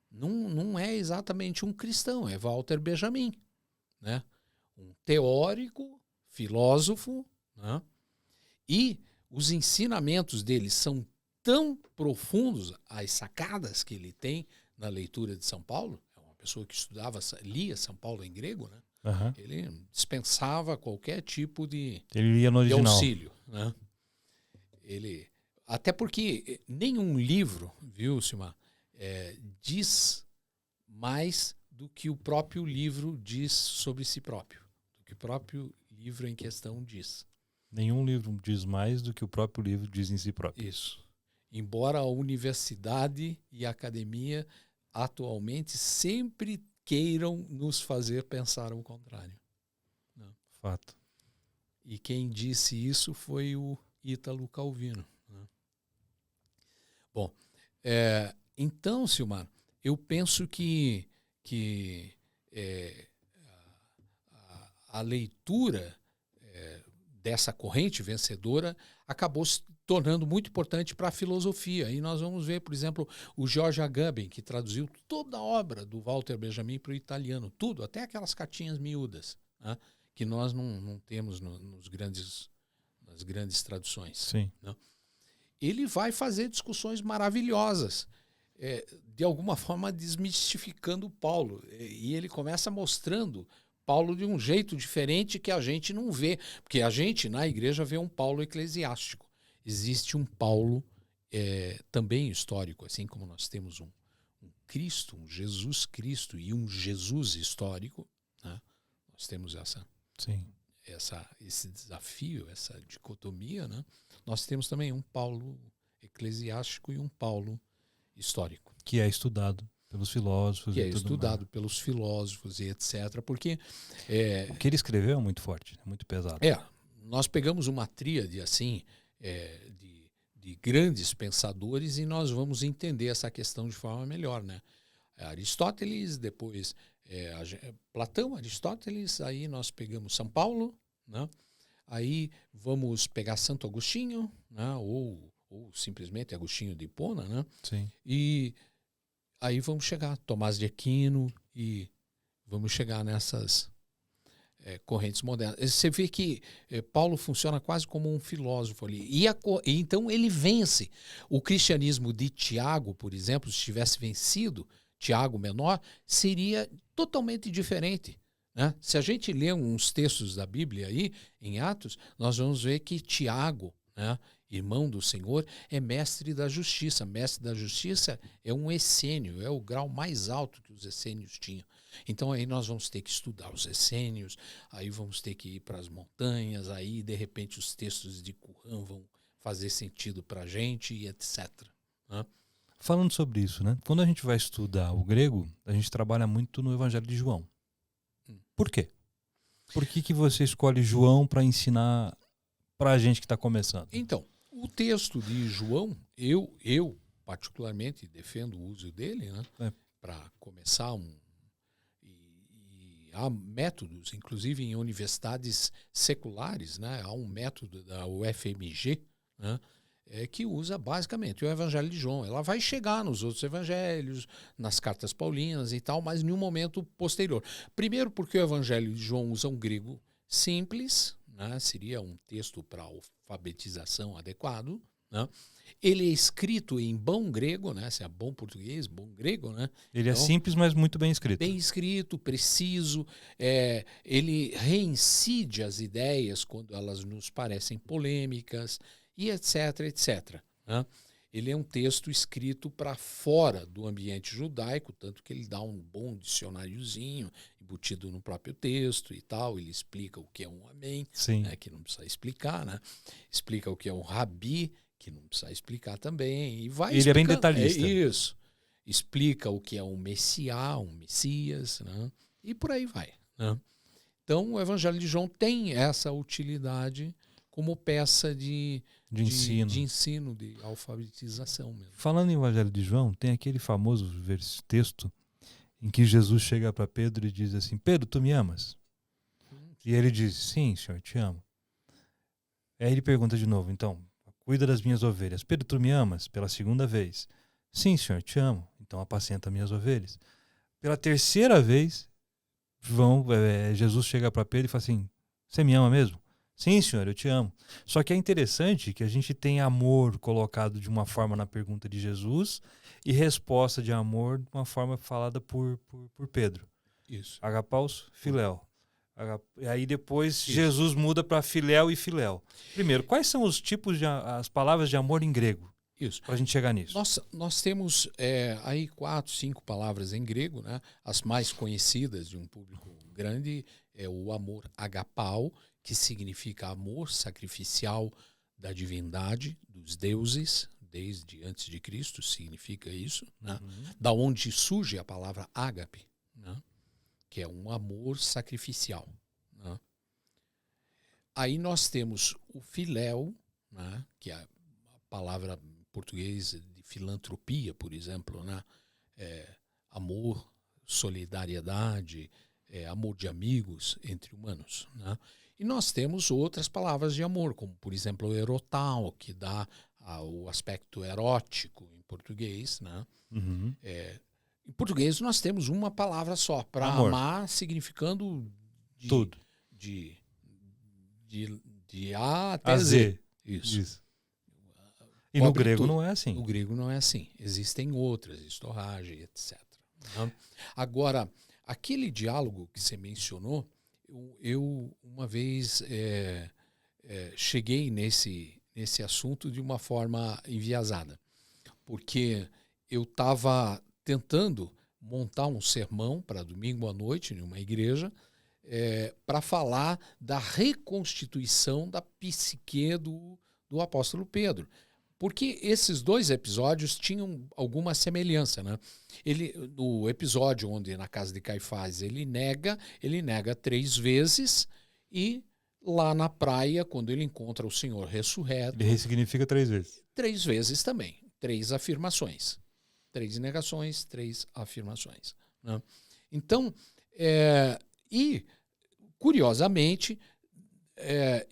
não é exatamente um cristão, é Walter Benjamin, né? Um teórico, filósofo, né? E os ensinamentos dele são tão profundos, as sacadas que ele tem na leitura de São Paulo, é uma pessoa que lia São Paulo em grego, né? Uhum. Ele dispensava qualquer tipo de auxílio. Né? Até porque nenhum livro, viu, Silmar, diz mais do que o próprio livro diz sobre si próprio, do que o próprio livro em questão diz. Nenhum livro diz mais do que o próprio livro diz em si próprio. Isso. Embora a universidade e a academia atualmente sempre queiram nos fazer pensar o contrário. Não. Fato. E quem disse isso foi o Ítalo Calvino. Né? Bom, então, Silmar, eu penso que a leitura dessa corrente vencedora acabou se tornando muito importante para a filosofia. E nós vamos ver, por exemplo, o George Agamben, que traduziu toda a obra do Walter Benjamin para o italiano, tudo, até aquelas cartinhas miúdas, né, que nós não temos nas grandes traduções. Sim. Né? ele vai fazer discussões maravilhosas, de alguma forma desmistificando Paulo. E ele começa mostrando Paulo de um jeito diferente que a gente não vê. Porque a gente, na igreja, vê um Paulo eclesiástico. Existe um Paulo também histórico, assim como nós temos um Cristo, um Jesus Cristo e um Jesus histórico, né? Nós temos esse desafio, essa dicotomia, né? Nós temos também um Paulo eclesiástico e um Paulo histórico. Que é estudado pelos filósofos. Que é estudado pelos filósofos e etc. Porque o que ele escreveu é muito forte, é muito pesado. Nós pegamos uma tríade assim, de grandes pensadores e nós vamos entender essa questão de forma melhor, né? Aristóteles, depois Platão, Aristóteles, aí nós pegamos São Paulo, né? Aí vamos pegar Santo Agostinho, né? ou simplesmente Agostinho de Hipona, né? Sim. E aí vamos chegar a Tomás de Aquino e vamos chegar nessas correntes modernas. Você vê que Paulo funciona quase como um filósofo ali. E então ele vence. O cristianismo de Tiago, por exemplo, se tivesse vencido Tiago menor, seria totalmente diferente, né? Se a gente lê uns textos da Bíblia aí, em Atos, nós vamos ver que Tiago, né, irmão do Senhor, é mestre da justiça. Mestre da justiça é um essênio, é o grau mais alto que os essênios tinham. Então aí nós vamos ter que estudar os essênios, aí vamos ter que ir para as montanhas, aí de repente os textos de Qumran vão fazer sentido para a gente e etc. Né? Falando sobre isso, né? Quando a gente vai estudar o grego, a gente trabalha muito no Evangelho de João. Por quê? Por que você escolhe João para ensinar para a gente que está começando? Então, o texto de João, eu particularmente defendo o uso dele, né? Para começar e há métodos, inclusive em universidades seculares, né? Há um método da UFMG, né? Que usa basicamente o Evangelho de João. Ela vai chegar nos outros evangelhos, nas cartas paulinas e tal, mas em um momento posterior. Primeiro porque o Evangelho de João usa um grego simples, né? Seria um texto para alfabetização adequado, né? Ele é escrito em bom grego, né? Se é bom português, bom grego, né? Ele é simples, mas muito bem escrito. Bem escrito, preciso. Ele reincide as ideias quando elas nos parecem polêmicas e etc, etc. Né? Ele é um texto escrito para fora do ambiente judaico, tanto que ele dá um bom dicionáriozinho embutido no próprio texto e tal. Ele explica o que é um amém, né, que não precisa explicar, né? Explica o que é um rabi, que não precisa explicar também. E vai ele é bem detalhista. Isso. Explica o que é um messiá, um messias, né? E por aí vai. Né? Então, o Evangelho de João tem essa utilidade como peça de ensino, de alfabetização mesmo. Falando em Evangelho de João, tem aquele famoso texto em que Jesus chega para Pedro e diz assim: Pedro, tu me amas? E ele diz: sim, Senhor, te amo. Aí ele pergunta de novo: então, cuida das minhas ovelhas. Pedro, tu me amas? Pela segunda vez. Sim, Senhor, te amo. Então apacenta minhas ovelhas. Pela terceira vez, Jesus chega para Pedro e fala assim: você me ama mesmo? Sim, Senhor, eu te amo. Só que é interessante que a gente tem amor colocado de uma forma na pergunta de Jesus e resposta de amor de uma forma falada por Pedro. Isso. Agapaus, filéu. E aí depois isso. Jesus muda para filéu e filéu. Primeiro, quais são os tipos as palavras de amor em grego? Isso. Para a gente chegar nisso. Nós temos aí 4, 5 palavras em grego, né? As mais conhecidas de um público grande é o amor agapau, que significa amor sacrificial da divindade, dos deuses, desde antes de Cristo, significa isso, né? Da onde surge a palavra ágape, né? Que é um amor sacrificial. Né? Aí nós temos o filéu, né? Que é a palavra em português de filantropia, por exemplo, né? Amor, solidariedade, amor de amigos entre humanos, né? E nós temos outras palavras de amor, como, por exemplo, o erotal, que dá o aspecto erótico em português, né? Em português nós temos uma palavra só, para amar, significando tudo. De A até Z. Isso. E no grego não é assim. No grego não é assim. Existem outras, estorragem, etc. Né? Agora, aquele diálogo que você mencionou, eu uma vez cheguei nesse assunto de uma forma enviesada, porque eu estava tentando montar um sermão para domingo à noite em uma igreja para falar da reconstituição da psique do apóstolo Pedro. Porque esses dois episódios tinham alguma semelhança, né? No episódio onde na casa de Caifás ele nega 3 vezes, e lá na praia, quando ele encontra o Senhor ressurreto... Ele ressignifica 3 vezes. 3 vezes também. 3 afirmações. 3 negações, 3 afirmações. Né? Então, e curiosamente...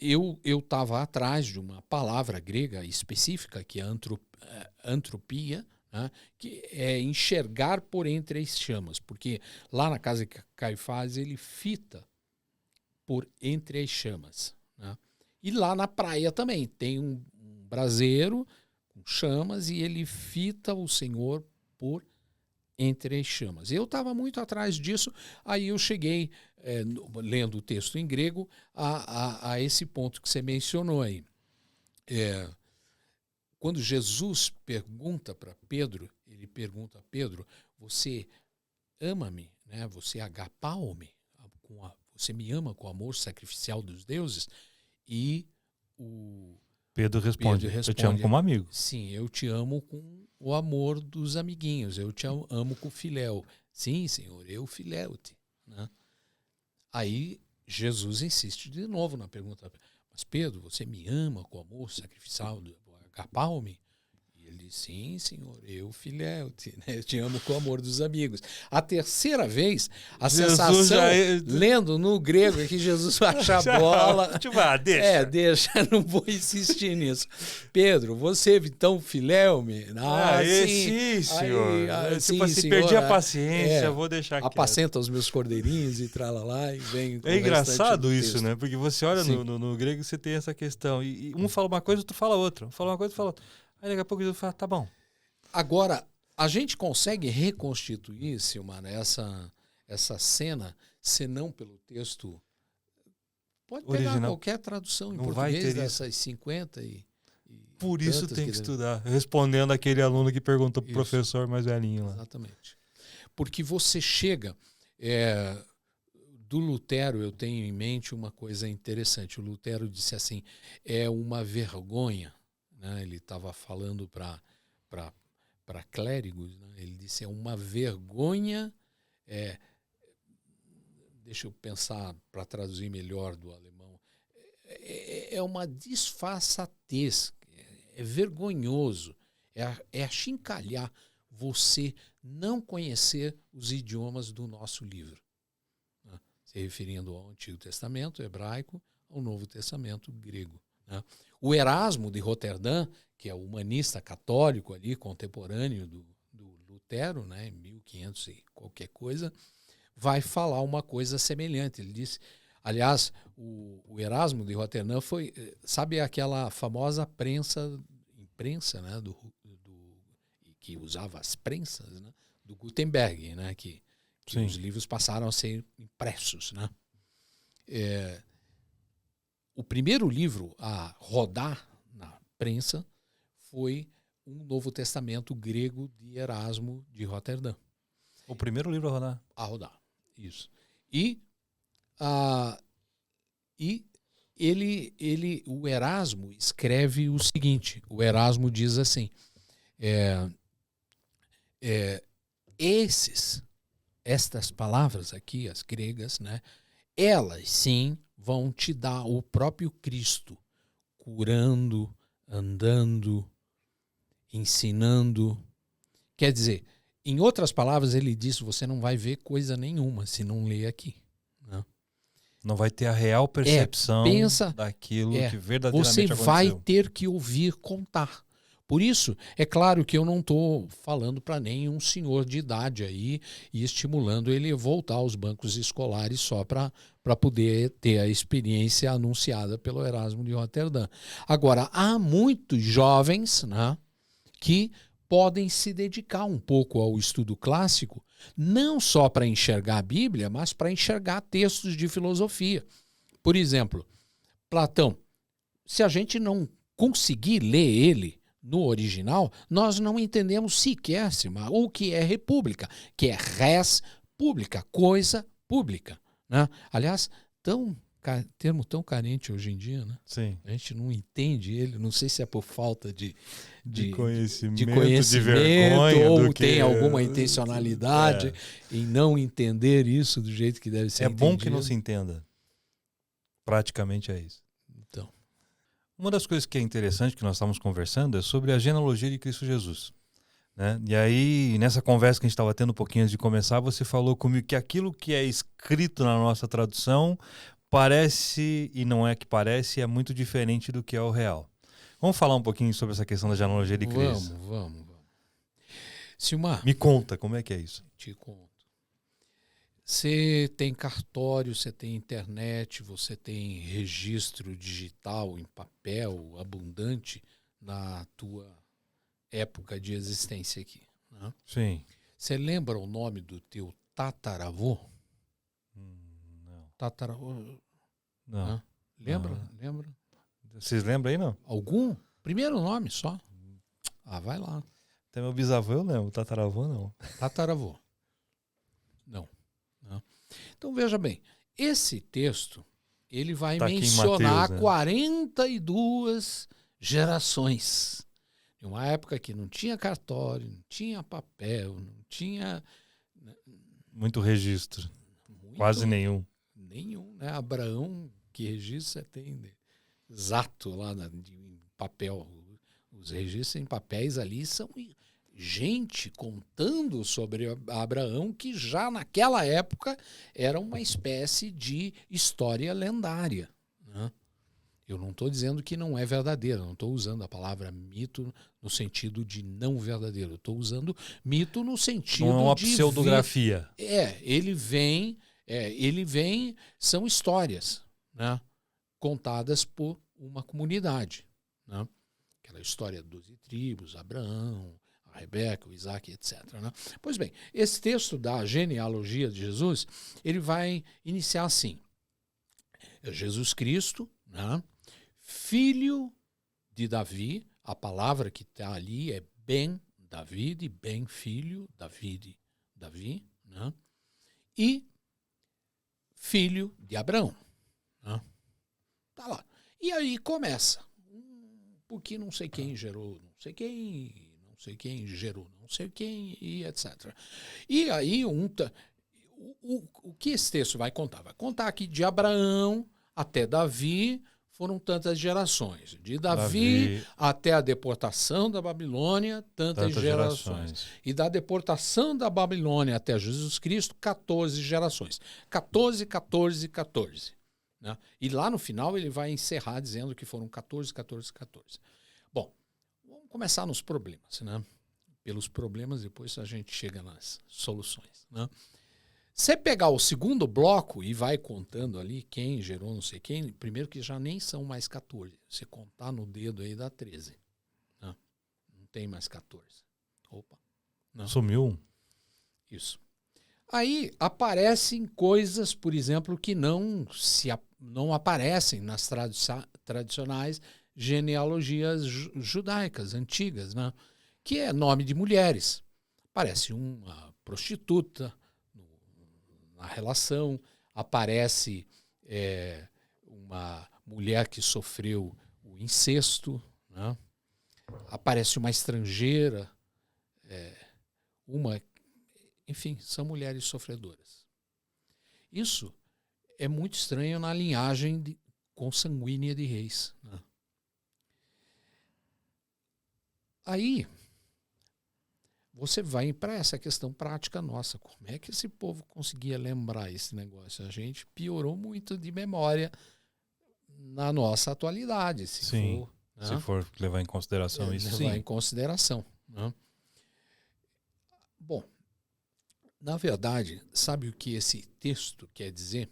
eu estava atrás de uma palavra grega específica, que é antropia, né, que é enxergar por entre as chamas, porque lá na casa de Caifás ele fita por entre as chamas. Né? E lá na praia também tem um braseiro com chamas e ele fita o Senhor por entre as chamas. Eu estava muito atrás disso, aí eu cheguei, lendo o texto em grego, a esse ponto que você mencionou aí. Quando Jesus pergunta para Pedro, ele pergunta a Pedro, você ama-me, né? Você agapao-me, você me ama com o amor sacrificial dos deuses? E o Pedro responde, eu te amo como amigo. Sim, eu te amo com o amor dos amiguinhos, eu te amo com filéu. Sim, Senhor, eu filéu-te. Né? Aí Jesus insiste de novo na pergunta, mas Pedro, você me ama com o amor sacrificial do agapao-me? E ele diz, sim, Senhor, eu filéu-te, né? Eu te amo com o amor dos amigos. A terceira vez, a sensação, lendo no grego, é que Jesus baixa a bola. Deixa, não vou insistir nisso. Pedro, você então filéu-me? Sim, senhor. Tipo assim, senhor, perdi a paciência, vou deixar quieto. Apacenta os meus cordeirinhos e tralalá e vem com É engraçado isso, né? Porque você olha no grego e você tem essa questão. E um fala uma coisa, outro fala outra. Um fala uma coisa, outro fala outra. Aí daqui a pouco Jesus fala, tá bom. Agora, a gente consegue reconstituir, Silmar, essa cena, senão pelo texto... Pode original. Pegar qualquer tradução em não português dessas 50 e por isso tem que estudar. Respondendo aquele aluno que perguntou pro professor mais velhinho lá. Exatamente. Porque você chega... do Lutero, eu tenho em mente uma coisa interessante. O Lutero disse assim, é uma vergonha... Ele estava falando para clérigos, né? Ele disse, é uma vergonha, deixa eu pensar para traduzir melhor do alemão, é uma disfarçatez, é vergonhoso, é achincalhar você não conhecer os idiomas do nosso livro. Né? Se referindo ao Antigo Testamento hebraico, ao Novo Testamento grego. Né? O Erasmo de Roterdã, que é o humanista católico ali, contemporâneo do Lutero, né, em 1500 e qualquer coisa, vai falar uma coisa semelhante. Ele disse, aliás, o Erasmo de Roterdã foi, sabe aquela famosa imprensa, né, que usava as prensas, né, do Gutenberg, né, que os livros passaram a ser impressos, né? O primeiro livro a rodar na prensa foi um Novo Testamento grego de Erasmo de Roterdã. O primeiro livro a rodar? A rodar, isso. E o Erasmo escreve o seguinte, o Erasmo diz assim, estas palavras aqui, as gregas, né, elas sim vão te dar o próprio Cristo, curando, andando, ensinando. Quer dizer, em outras palavras, ele disse, você não vai ver coisa nenhuma se não ler aqui. Né? Não vai ter a real percepção daquilo que verdadeiramente você aconteceu. vai ter que ouvir contar. Por isso, é claro que eu não estou falando para nenhum senhor de idade aí e estimulando ele a voltar aos bancos escolares só para poder ter a experiência anunciada pelo Erasmo de Roterdã. Agora, há muitos jovens, né, que podem se dedicar um pouco ao estudo clássico, não só para enxergar a Bíblia, mas para enxergar textos de filosofia. Por exemplo, Platão. Se a gente não conseguir ler ele no original, nós não entendemos sequer o que é república, que é res pública, coisa pública, né? Aliás, termo tão carente hoje em dia, né? Sim. A gente não entende ele, não sei se é por falta de conhecimento, de vergonha, ou tem alguma intencionalidade em não entender isso do jeito que deve ser entendido. É bom que não se entenda. Praticamente é isso. Então. Uma das coisas que é interessante que nós estamos conversando é sobre a genealogia de Cristo Jesus, né? E aí, nessa conversa que a gente estava tendo um pouquinho antes de começar, você falou comigo que aquilo que é escrito na nossa tradução parece, e não é que parece, é muito diferente do que é o real. Vamos falar um pouquinho sobre essa questão da genealogia de Cristo? Vamos. Silmar, me conta, como é que é isso? Te conto. Você tem cartório, você tem internet, você tem registro digital em papel abundante na tua época de existência aqui, né? Sim. Você lembra o nome do teu tataravô? Não. Tataravô? Não. Né? Lembra? Não. Lembra? Vocês lembram aí, não? Algum? Primeiro nome só. Ah, vai lá. Até meu bisavô eu lembro, tataravô não. Tataravô. Não. Então, veja bem, esse texto ele vai mencionar Mateus, né? 42 gerações. Em uma época que não tinha cartório, não tinha papel, não tinha... Muito registro. Quase nenhum. Nenhum, né? Abraão, que registro você tem exato lá em papel. Os registros em papéis ali são gente contando sobre Abraão, que já naquela época era uma espécie de história lendária, né? Eu não estou dizendo que não é verdadeira, não estou usando a palavra mito no sentido de não verdadeiro, estou usando mito no sentido de... Não é uma pseudografia. Ele vem, são histórias, né, contadas por uma comunidade, né? Aquela história 12 tribos, Abraão, a Rebeca, o Isaac, etc., né? Pois bem, esse texto da genealogia de Jesus, ele vai iniciar assim: Jesus Cristo, né, filho de Davi, a palavra que está ali é Ben David, Ben filho, Davi, né, e filho de Abraão, né? Tá lá. E aí começa, porque não sei quem gerou, não sei quem gerou, não sei quem, e etc. E aí o que esse texto vai contar? Vai contar que de Abraão até Davi foram tantas gerações. De Davi até a deportação da Babilônia, tantas gerações. E da deportação da Babilônia até Jesus Cristo, 14 gerações. 14. Né? E lá no final ele vai encerrar dizendo que foram 14. Bom, vamos começar nos problemas, né? Pelos problemas, depois a gente chega nas soluções, né? Você pegar o segundo bloco e vai contando ali quem gerou não sei quem, primeiro que já nem são mais 14. Você contar no dedo aí dá 13. Né? Não tem mais 14. Opa. Não. Sumiu. Isso. Aí aparecem coisas, por exemplo, que não aparecem nas tradicionais genealogias judaicas antigas, né? Que é nome de mulheres. Aparece uma prostituta na relação, aparece uma mulher que sofreu o incesto, né? Aparece uma estrangeira, enfim, são mulheres sofredoras. Isso é muito estranho na linhagem consanguínea de reis, né? Aí você vai para essa questão prática nossa. Como é que esse povo conseguia lembrar esse negócio? A gente piorou muito de memória na nossa atualidade, se Sim. for, Se for levar em consideração isso, sim. Levar em consideração. Né? Bom, na verdade, sabe o que esse texto quer dizer?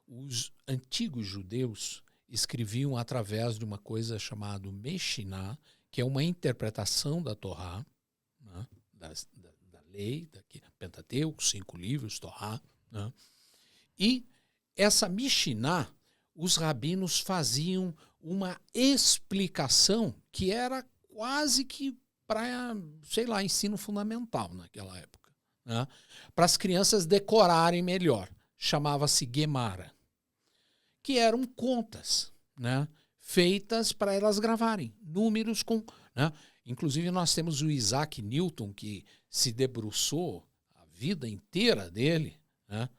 Os antigos judeus escreviam através de uma coisa chamada Meshiná, que é uma interpretação da Torá, né? da lei, Pentateuco, 5 livros, Torá. Né? E essa Mishiná, os rabinos faziam uma explicação que era quase que para, sei lá, ensino fundamental naquela época. Né? Para as crianças decorarem melhor. Chamava-se Gemara. Que eram contas, né? Feitas para elas gravarem. Números com... Né? Inclusive nós temos o Isaac Newton, que se debruçou a vida inteira dele, né?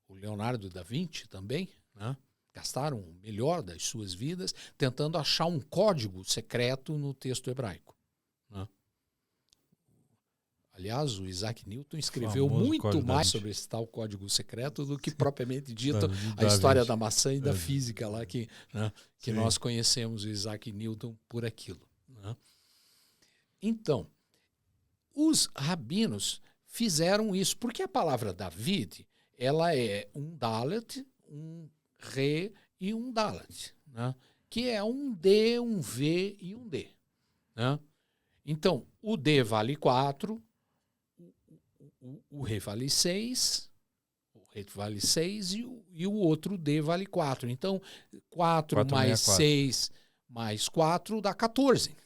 O Leonardo da Vinci também, né? Gastaram o melhor das suas vidas tentando achar um código secreto no texto hebraico. Né? Aliás, o Isaac Newton escreveu muito mais sobre esse tal código secreto do que propriamente dito a história da maçã e da física lá que, né, que nós conhecemos o Isaac Newton por aquilo. Né? Então, os rabinos fizeram isso, porque a palavra David, ela é um Dalet, um Re e um Dalet, né? Que é um D, um V e um D. Né? Então, o D vale 4, o Re vale 6, o Re vale 6 e o outro D vale 4. Então, 4 mais 6 mais 4 dá 14.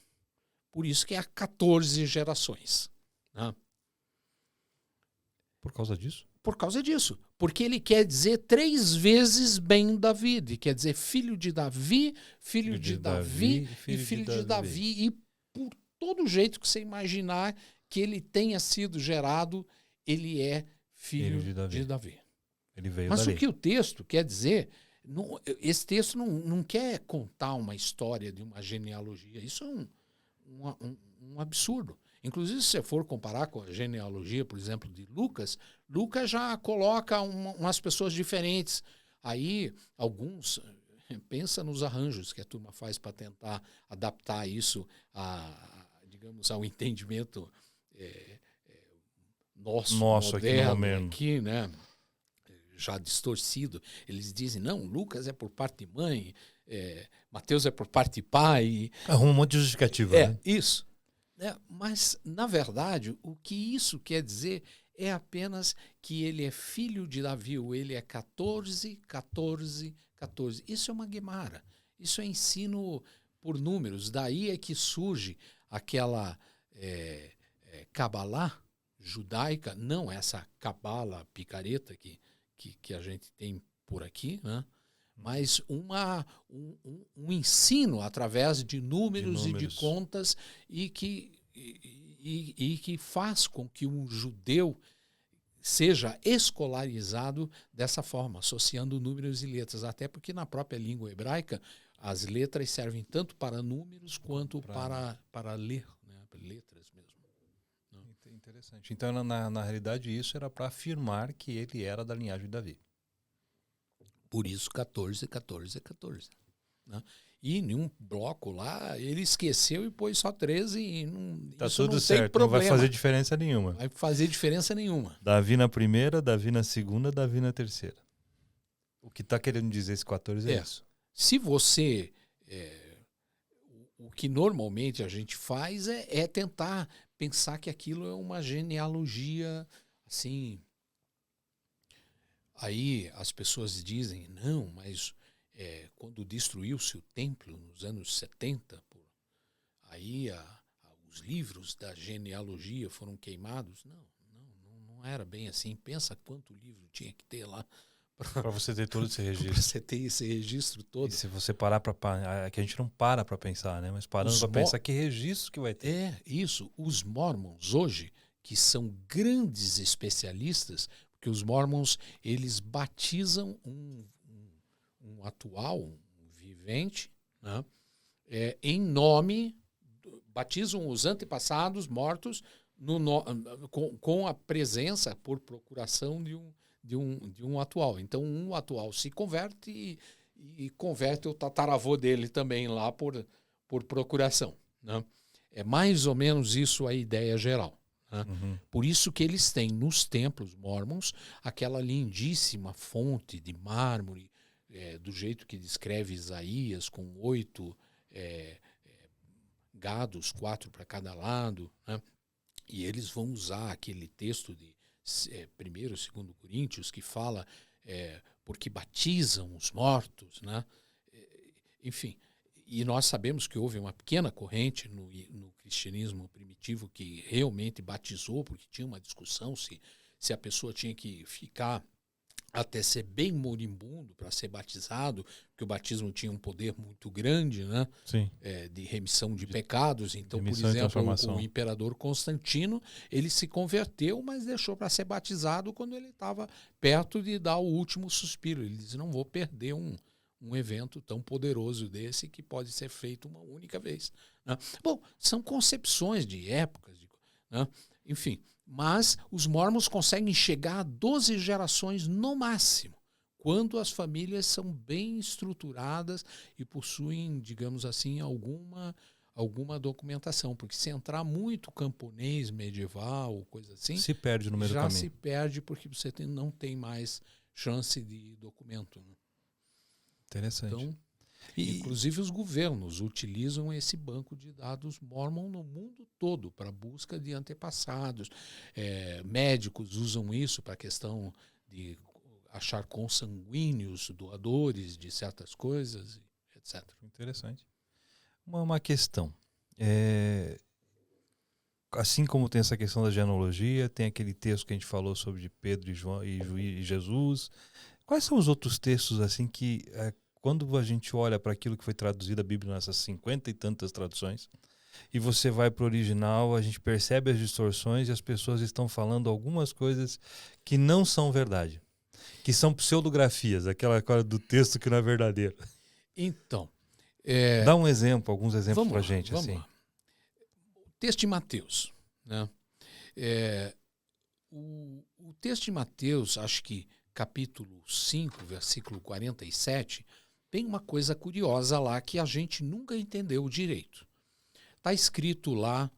Por isso que é 14 gerações. Né? Por causa disso? Por causa disso. Porque ele quer dizer 3 vezes Ben David. Quer dizer filho de Davi, filho de Davi e filho de Davi. E por todo jeito que você imaginar que ele tenha sido gerado, ele é filho de Davi. Ele veio Mas dali. o que o texto quer dizer, esse texto não quer contar uma história de uma genealogia. Isso é um absurdo. Inclusive, se você for comparar com a genealogia, por exemplo, de Lucas, Lucas já coloca umas pessoas diferentes. Aí, alguns... Pensa nos arranjos que a turma faz para tentar adaptar isso digamos, ao entendimento nosso moderno aqui, né? Já distorcido. Eles dizem, não, Lucas é por parte de mãe, Mateus é por parte de pai. Arruma um monte de justificativa. Né? Isso. Mas, na verdade, o que isso quer dizer é apenas que ele é filho de Davi, ele é 14, 14, 14. Isso é uma Gemara. Isso é ensino por números. Daí é que surge aquela Kabbalah judaica, não essa Kabbalah picareta que a gente tem por aqui, né? Mas um ensino através de números e de contas e que faz com que um judeu seja escolarizado dessa forma, associando números e letras. Até porque na própria língua hebraica as letras servem tanto para números quanto para ler, né? Para letras mesmo. Interessante. Então, na realidade, isso era para afirmar que ele era da linhagem de Davi. Por isso 14, 14, 14. Né? E em um bloco lá, ele esqueceu e pôs só 13 e tá isso tudo não certo, tem problema. Não vai fazer diferença nenhuma. Vai fazer diferença nenhuma. Davi na primeira, Davi na segunda, Davi na terceira. O que está querendo dizer esse 14 é isso. Se você... o que normalmente a gente faz é tentar pensar que aquilo é uma genealogia, assim... Aí as pessoas dizem, não, mas quando destruiu-se o templo nos anos 70, aí os livros da genealogia foram queimados. Não era bem assim. Pensa quanto livro tinha que ter lá. Para você ter todo esse registro. Para você ter esse registro todo. E se você parar para... que a gente não para pensar, né? Mas parando para pensar que registro que vai ter. Isso. Os mormons hoje, que são grandes especialistas... Porque os mormons, eles batizam um atual, um vivente, né? Em nome, batizam os antepassados mortos com a presença, por procuração de um atual. Então, um atual se converte e converte o tataravô dele também lá por procuração, né? É mais ou menos isso a ideia geral, né? Por isso que eles têm nos templos mórmons aquela lindíssima fonte de mármore, do jeito que descreve Isaías, com 8 gados, 4 para cada lado, né? E eles vão usar aquele texto de 1º e 2º Coríntios que fala porque batizam os mortos, né? Enfim, e nós sabemos que houve uma pequena corrente no cristianismo primitivo que realmente batizou, porque tinha uma discussão se a pessoa tinha que ficar até ser bem moribundo para ser batizado, porque o batismo tinha um poder muito grande, né? Sim. De remissão de pecados. Então, por remissão e exemplo, transformação. o imperador Constantino, ele se converteu, mas deixou para ser batizado quando ele estava perto de dar o último suspiro. Ele disse, não vou perder um evento tão poderoso desse que pode ser feito uma única vez, né? Bom, são concepções de épocas, né? Enfim, mas os mormons conseguem chegar a 12 gerações no máximo, quando as famílias são bem estruturadas e possuem, digamos assim, alguma documentação. Porque se entrar muito camponês medieval, coisa assim, se perde no meio do já caminho. se perde porque você não tem mais chance de documento, né? Interessante. Então, inclusive os governos utilizam esse banco de dados Mormon no mundo todo para busca de antepassados. Médicos usam isso para a questão de achar consanguíneos, doadores de certas coisas, etc. Interessante. Uma questão. Assim como tem essa questão da genealogia, tem aquele texto que a gente falou sobre de Pedro e João e Jesus. Quais são os outros textos assim que quando a gente olha para aquilo que foi traduzido a Bíblia nessas 50 e tantas traduções, e você vai para o original, a gente percebe as distorções e as pessoas estão falando algumas coisas que não são verdade, que são pseudografias, aquela coisa do texto que não é verdadeiro. Então, dá um exemplo, alguns exemplos para a gente. Vamos assim. lá. O texto de Mateus, né? O texto de Mateus, acho que capítulo 5, versículo 47, tem uma coisa curiosa lá que a gente nunca entendeu direito. Está escrito lá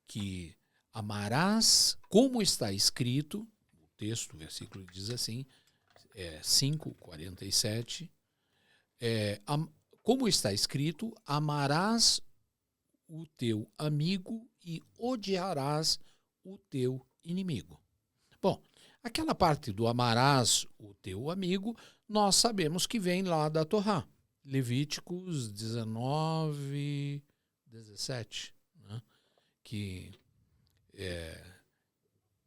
que amarás, como está escrito, o texto, o versículo diz assim, 5, 47, como está escrito, amarás o teu amigo e odiarás o teu inimigo. Bom, aquela parte do amarás o teu amigo, nós sabemos que vem lá da Torá. Levíticos 19, 17, né? Que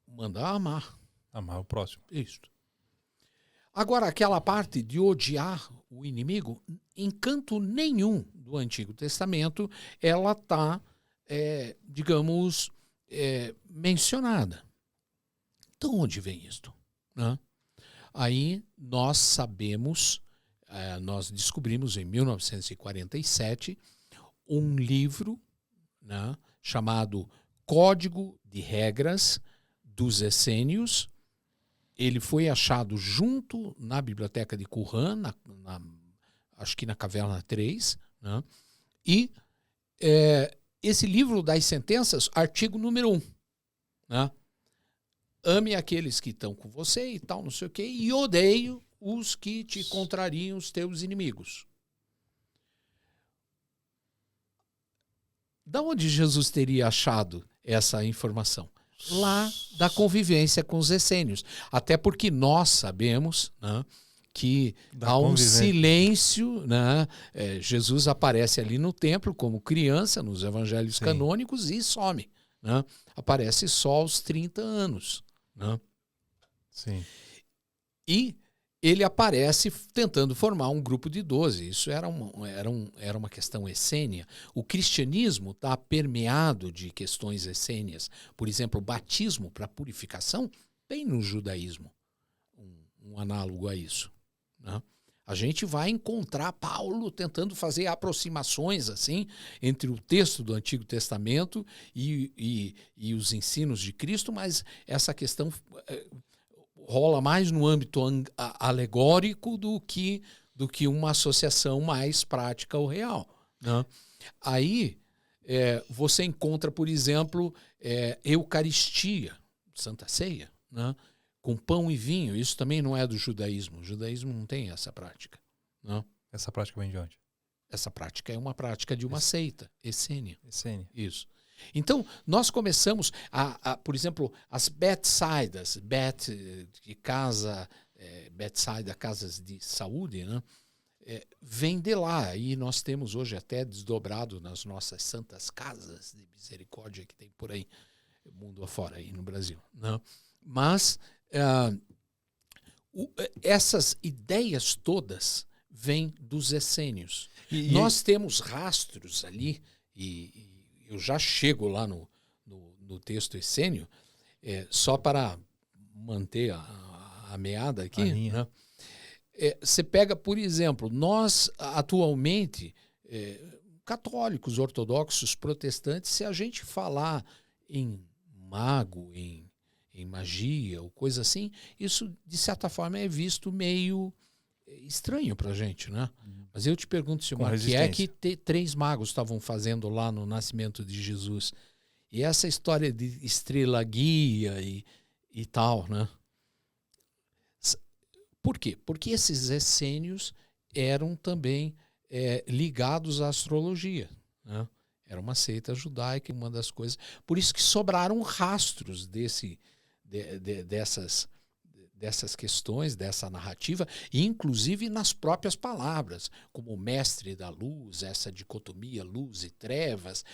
manda amar. Amar o próximo. Isso. Agora, aquela parte de odiar o inimigo, em canto nenhum do Antigo Testamento, ela está, digamos, mencionada. Então, onde vem isto? Né? Aí nós sabemos, nós descobrimos em 1947 um livro, né, chamado Código de Regras dos Essênios. Ele foi achado junto na biblioteca de Qumran, acho que na Caverna 3, né? E esse livro das sentenças, artigo número 1, né? Ame aqueles que estão com você e tal, não sei o quê, e odeie os que te contrariam, os teus inimigos. Da onde Jesus teria achado essa informação? Lá da convivência com os essênios. Até porque nós sabemos, né, que há um silêncio, né? Jesus aparece ali no templo como criança, nos evangelhos canônicos, e some. Né? Aparece só aos 30 anos. Né? Sim. E ele aparece tentando formar um grupo de 12. Isso era uma questão essênia. O cristianismo está permeado de questões essênias. Por exemplo, o batismo para purificação tem no judaísmo um análogo a isso. Né? A gente vai encontrar Paulo tentando fazer aproximações assim entre o texto do Antigo Testamento e os ensinos de Cristo, mas essa questão rola mais no âmbito alegórico do que do que uma associação mais prática ou real, né? Aí você encontra, por exemplo, Eucaristia, Santa Ceia, né? Com pão e vinho. Isso também não é do judaísmo. O judaísmo não tem essa prática, né? Essa prática vem de onde? Essa prática é uma prática de uma seita, essênia. Essênia. Isso. Então, nós começamos por exemplo, as Betsidas, de casa, Betsida, casas de saúde, né? Vem de lá. E nós temos hoje até desdobrado nas nossas santas casas de misericórdia que tem por aí, mundo afora, aí no Brasil, né? Mas essas ideias todas vêm dos essênios. Nós temos rastros ali, e eu já chego lá no texto essênio, só para manter a meada aqui, né? Você pega, por exemplo, nós atualmente, católicos, ortodoxos, protestantes, se a gente falar em mago, em magia ou coisa assim, isso de certa forma é visto meio estranho pra gente, né? Mas eu te pergunto, Silmar, que é que 3 magos estavam fazendo lá no nascimento de Jesus? E essa história de estrela guia e tal, né? Por quê? Porque esses essênios eram também ligados à astrologia, né? Era uma seita judaica, uma das coisas. Por isso que sobraram rastros dessas questões, dessa narrativa, e inclusive nas próprias palavras, como o mestre da luz, essa dicotomia luz e trevas,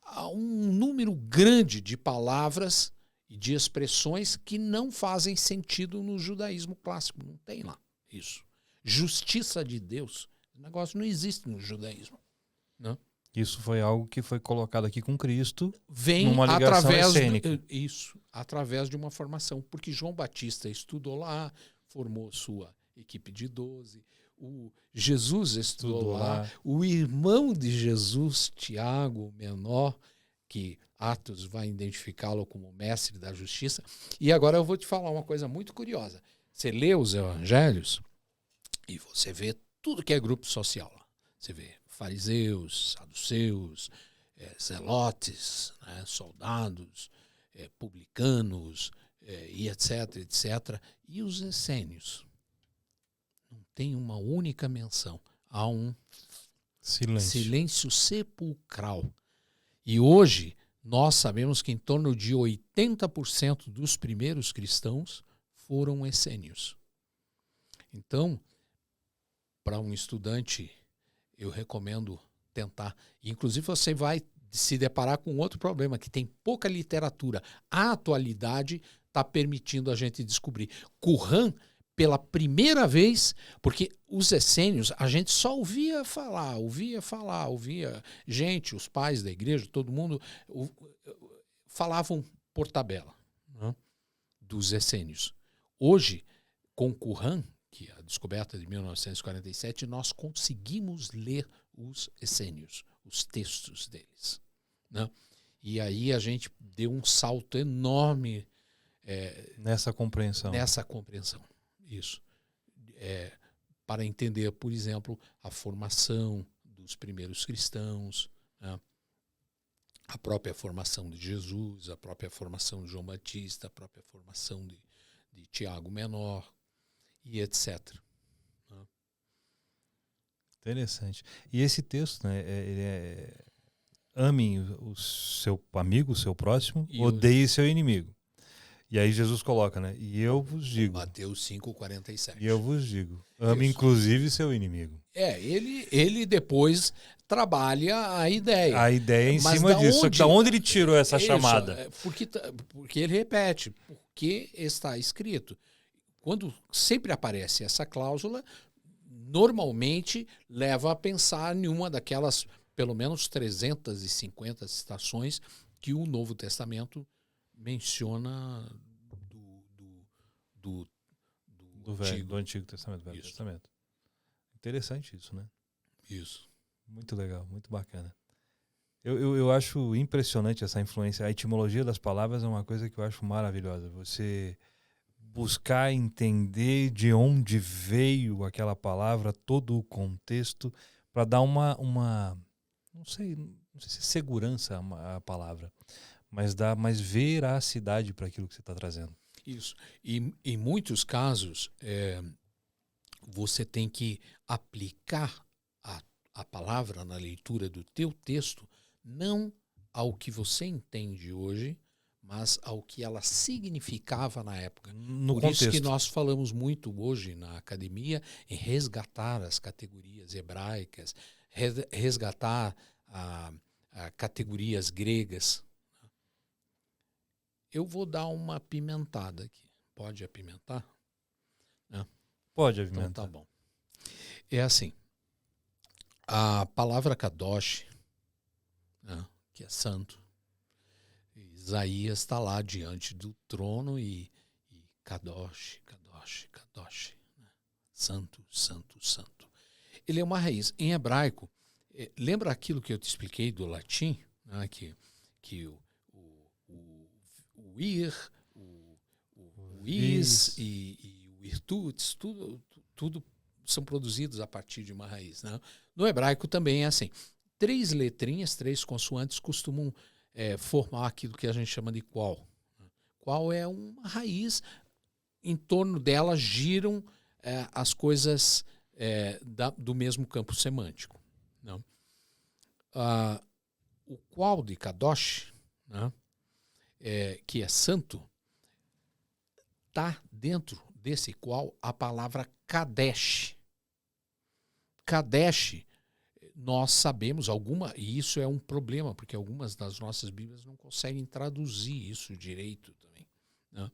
há um número grande de palavras e de expressões que não fazem sentido no judaísmo clássico. Não tem lá isso. Justiça de Deus. O negócio não existe no judaísmo. Não? Isso foi algo que foi colocado aqui com Cristo. Vem numa ligação através essênica. através de uma formação. Porque João Batista estudou lá, formou sua equipe de 12. O Jesus estudou lá. O irmão de Jesus, Tiago, o menor, que Atos vai identificá-lo como mestre da justiça. E agora eu vou te falar uma coisa muito curiosa. Você lê os evangelhos e você vê tudo que é grupo social lá. Você vê fariseus, saduceus, zelotes, né, soldados, publicanos, e etc, etc. E os essênios? Não tem uma única menção. Há um silêncio sepulcral. E hoje nós sabemos que em torno de 80% dos primeiros cristãos foram essênios. Então, para um estudante, eu recomendo tentar. Inclusive, você vai se deparar com outro problema, que tem pouca literatura. A atualidade está permitindo a gente descobrir. Qumran, pela primeira vez, porque os essênios, a gente só ouvia gente, os pais da igreja, todo mundo falavam por tabela, né, dos essênios. Hoje, com Qumran, que é a descoberta de 1947, nós conseguimos ler os essênios, os textos deles, né? E aí a gente deu um salto enorme nessa compreensão. Isso. Para entender, por exemplo, a formação dos primeiros cristãos, né? A própria formação de Jesus, a própria formação de João Batista, a própria formação de Tiago Menor, e etc. Interessante. E esse texto, né, ame o seu amigo, o seu próximo, odeie seu inimigo. E aí Jesus coloca, né? E eu vos digo. Mateus 5:47. E eu vos digo. Ame inclusive seu inimigo. Ele depois trabalha a ideia. A ideia em cima disso. Só que da onde ele tirou essa chamada? Porque ele repete. Porque está escrito. Quando sempre aparece essa cláusula, normalmente leva a pensar em uma daquelas, pelo menos 350 citações que o Novo Testamento menciona do Antigo Testamento, Velho Testamento. Interessante isso, né? Isso. Muito legal, muito bacana. Eu acho impressionante essa influência. A etimologia das palavras é uma coisa que eu acho maravilhosa. Você buscar entender de onde veio aquela palavra, todo o contexto, para dar uma não sei se é segurança a palavra, mas dar mais veracidade para aquilo que você está trazendo. Isso. E em muitos casos, você tem que aplicar a palavra na leitura do teu texto, não ao que você entende hoje, mas ao que ela significava na época. No Por contexto. isso que nós falamos muito hoje na academia em resgatar as categorias hebraicas, resgatar a categorias gregas. Eu vou dar uma apimentada aqui. Pode apimentar? Pode Então apimentar. tá bom. É assim, a palavra kadosh, né, que é santo, Isaías está lá diante do trono e kadosh, kadosh, kadosh, né, santo, santo, santo. Ele é uma raiz. Em hebraico, lembra aquilo que eu te expliquei do latim, né, que o ir, o is e o virtudes, tudo são produzidos a partir de uma raiz, né? No hebraico também é assim. 3 letrinhas, 3 consoantes costumam formar aquilo que a gente chama de qual. Qual é uma raiz, em torno dela giram as coisas do mesmo campo semântico. Não? O qual de Kadosh, né, que é santo, está dentro desse qual a palavra Kadesh. Kadesh, nós sabemos e isso é um problema, porque algumas das nossas Bíblias não conseguem traduzir isso direito também, né?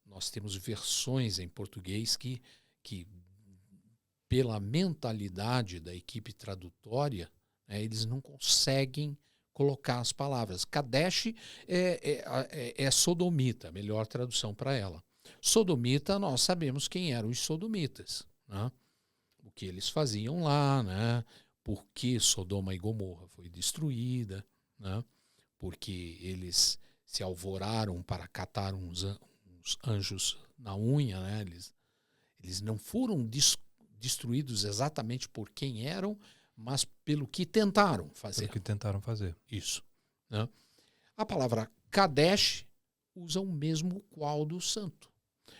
Nós temos versões em português que pela mentalidade da equipe tradutória, né, eles não conseguem colocar as palavras. Kadesh é sodomita, melhor tradução para ela. Sodomita, nós sabemos quem eram os sodomitas, né? O que eles faziam lá, né? Por que Sodoma e Gomorra foi destruída, né? Porque eles se alvoraram para catar uns anjos na unha, né? Eles não foram destruídos exatamente por quem eram, mas pelo que tentaram fazer. Pelo que tentaram fazer. Isso, né? A palavra Kadesh usa o mesmo qual do santo.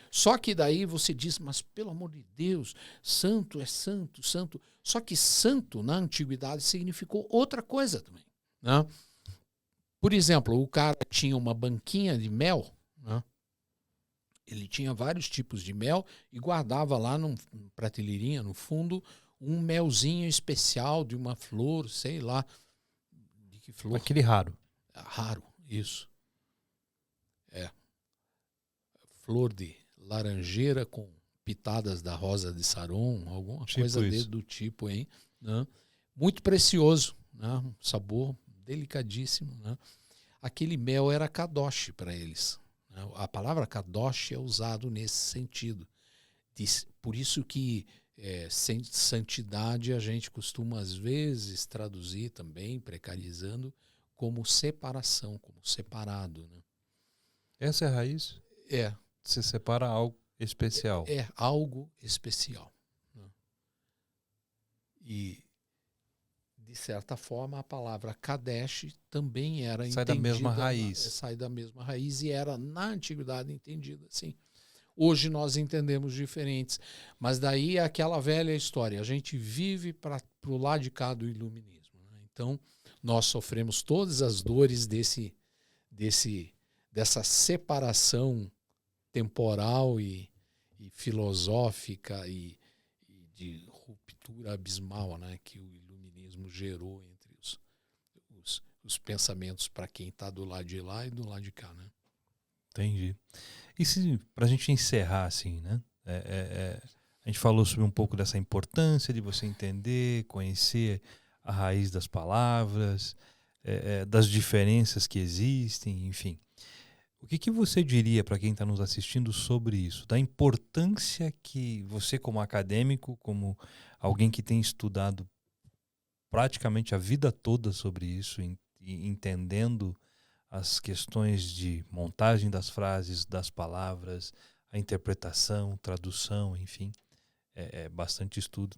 Só que daí você diz, mas pelo amor de Deus, santo é santo, santo. Só que santo na antiguidade significou outra coisa também, né? Por exemplo, o cara tinha uma banquinha de mel, né? Ele tinha vários tipos de mel e guardava lá numa prateleirinha no fundo um melzinho especial de uma flor, sei lá de que flor. Aquele raro. Raro, isso. Flor de laranjeira com pitadas da rosa de Saron, alguma Tipo coisa isso. do tipo, hein? Né? Muito precioso, né? Um sabor delicadíssimo, né? Aquele mel era kadosh para eles, né? A palavra kadosh é usado nesse sentido. Por isso que santidade a gente costuma às vezes traduzir também, precarizando, como separação, como separado, né? Essa é a raiz? Você separa algo especial. É algo especial, né? E, de certa forma, a palavra Kadesh também era Sai da mesma raiz. Sai da mesma raiz e era, na antiguidade, entendida assim. Hoje nós entendemos diferentes, mas daí é aquela velha história. A gente vive para o lado de cá do iluminismo, né? Então, nós sofremos todas as dores dessa separação temporal e filosófica e de ruptura abismal, né, que o iluminismo gerou entre os pensamentos para quem está do lado de lá e do lado de cá, né? Entendi. E se, para a gente encerrar assim, né? A gente falou sobre um pouco dessa importância de você entender, conhecer a raiz das palavras, das diferenças que existem, enfim. O que você diria para quem está nos assistindo sobre isso? Da importância que você, como acadêmico, como alguém que tem estudado praticamente a vida toda sobre isso, entendendo as questões de montagem das frases, das palavras, a interpretação, tradução, enfim, é bastante estudo.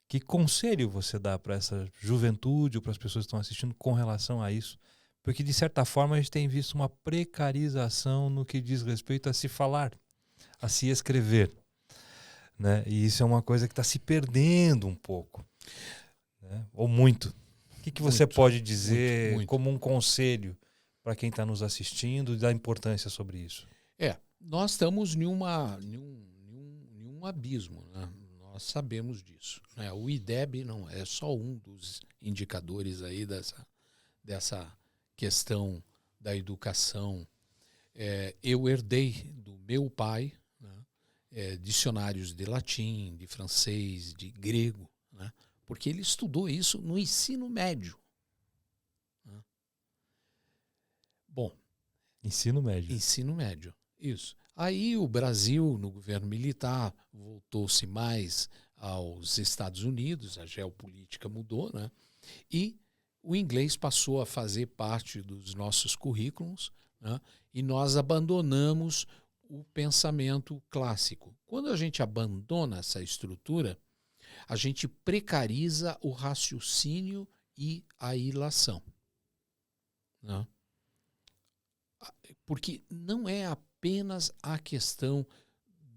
Que conselho você dá para essa juventude ou para as pessoas que estão assistindo com relação a isso? Porque, de certa forma, a gente tem visto uma precarização no que diz respeito a se falar, a se escrever, né? E isso é uma coisa que está se perdendo um pouco, né? Ou muito. O que você pode dizer muito. como um conselho para quem está nos assistindo e da importância sobre isso? Nós estamos em um abismo, né? Nós sabemos disso, né? O IDEB não é só um dos indicadores aí dessa questão da educação. Eu herdei do meu pai, né, dicionários de latim, de francês, de grego, né? Porque ele estudou isso no ensino médio. Né? Bom, ensino médio. Ensino médio, isso. Aí o Brasil, no governo militar, voltou-se mais aos Estados Unidos, a geopolítica mudou, né? E o inglês passou a fazer parte dos nossos currículos, né? E nós abandonamos o pensamento clássico. Quando a gente abandona essa estrutura, a gente precariza o raciocínio e a ilação, né? Porque não é apenas a questão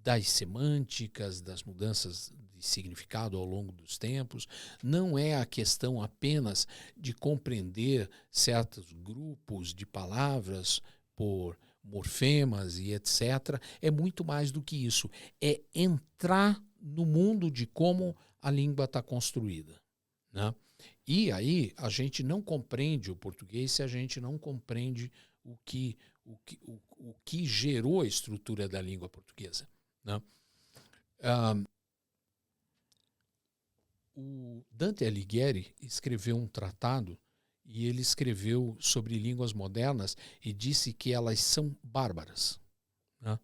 das semânticas, das mudanças de significado ao longo dos tempos, não é a questão apenas de compreender certos grupos de palavras por morfemas e etc. É muito mais do que isso. É entrar no mundo de como a língua está construída, né? E aí a gente não compreende o português se a gente não compreende o que gerou a estrutura da língua portuguesa, né? O Dante Alighieri escreveu um tratado e ele escreveu sobre línguas modernas e disse que elas são bárbaras, né?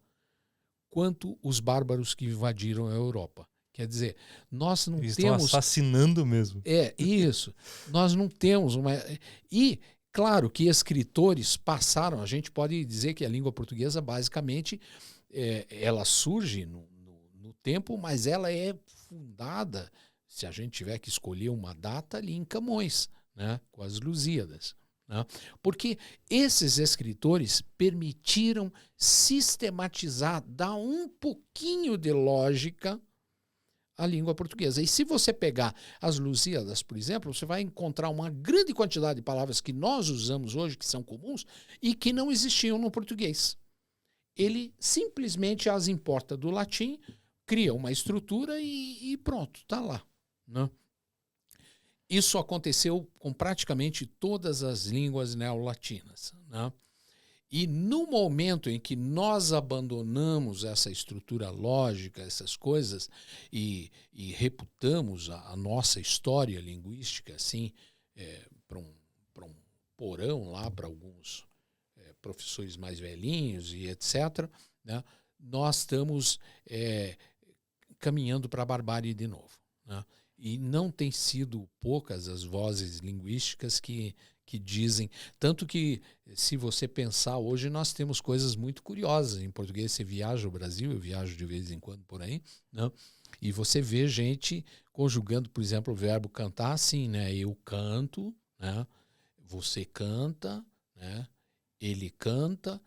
Quanto os bárbaros que invadiram a Europa. Quer dizer, nós não Eles temos... estão assassinando mesmo. Isso. Nós não temos uma... E, claro, que escritores passaram... A gente pode dizer que a língua portuguesa, basicamente, ela surge no tempo, mas ela é fundada, se a gente tiver que escolher uma data, ali em Camões, né? Com as Lusíadas. Né? Porque esses escritores permitiram sistematizar, dar um pouquinho de lógica a língua portuguesa. E se você pegar as Lusíadas, por exemplo, você vai encontrar uma grande quantidade de palavras que nós usamos hoje, que são comuns, e que não existiam no português. Ele simplesmente as importa do latim, cria uma estrutura e pronto, está lá, né? Isso aconteceu com praticamente todas as línguas neolatinas, né? E no momento em que nós abandonamos essa estrutura lógica, essas coisas, e reputamos a nossa história linguística assim, para um porão lá, para alguns professores mais velhinhos e etc., né, nós estamos caminhando para a barbárie de novo, né? E não tem sido poucas as vozes linguísticas que dizem, tanto que se você pensar hoje nós temos coisas muito curiosas em português. Você viaja ao Brasil, eu viajo de vez em quando por aí, né? E você vê gente conjugando, por exemplo, o verbo cantar assim, né? Eu canto, né? Você canta, né? Ele canta,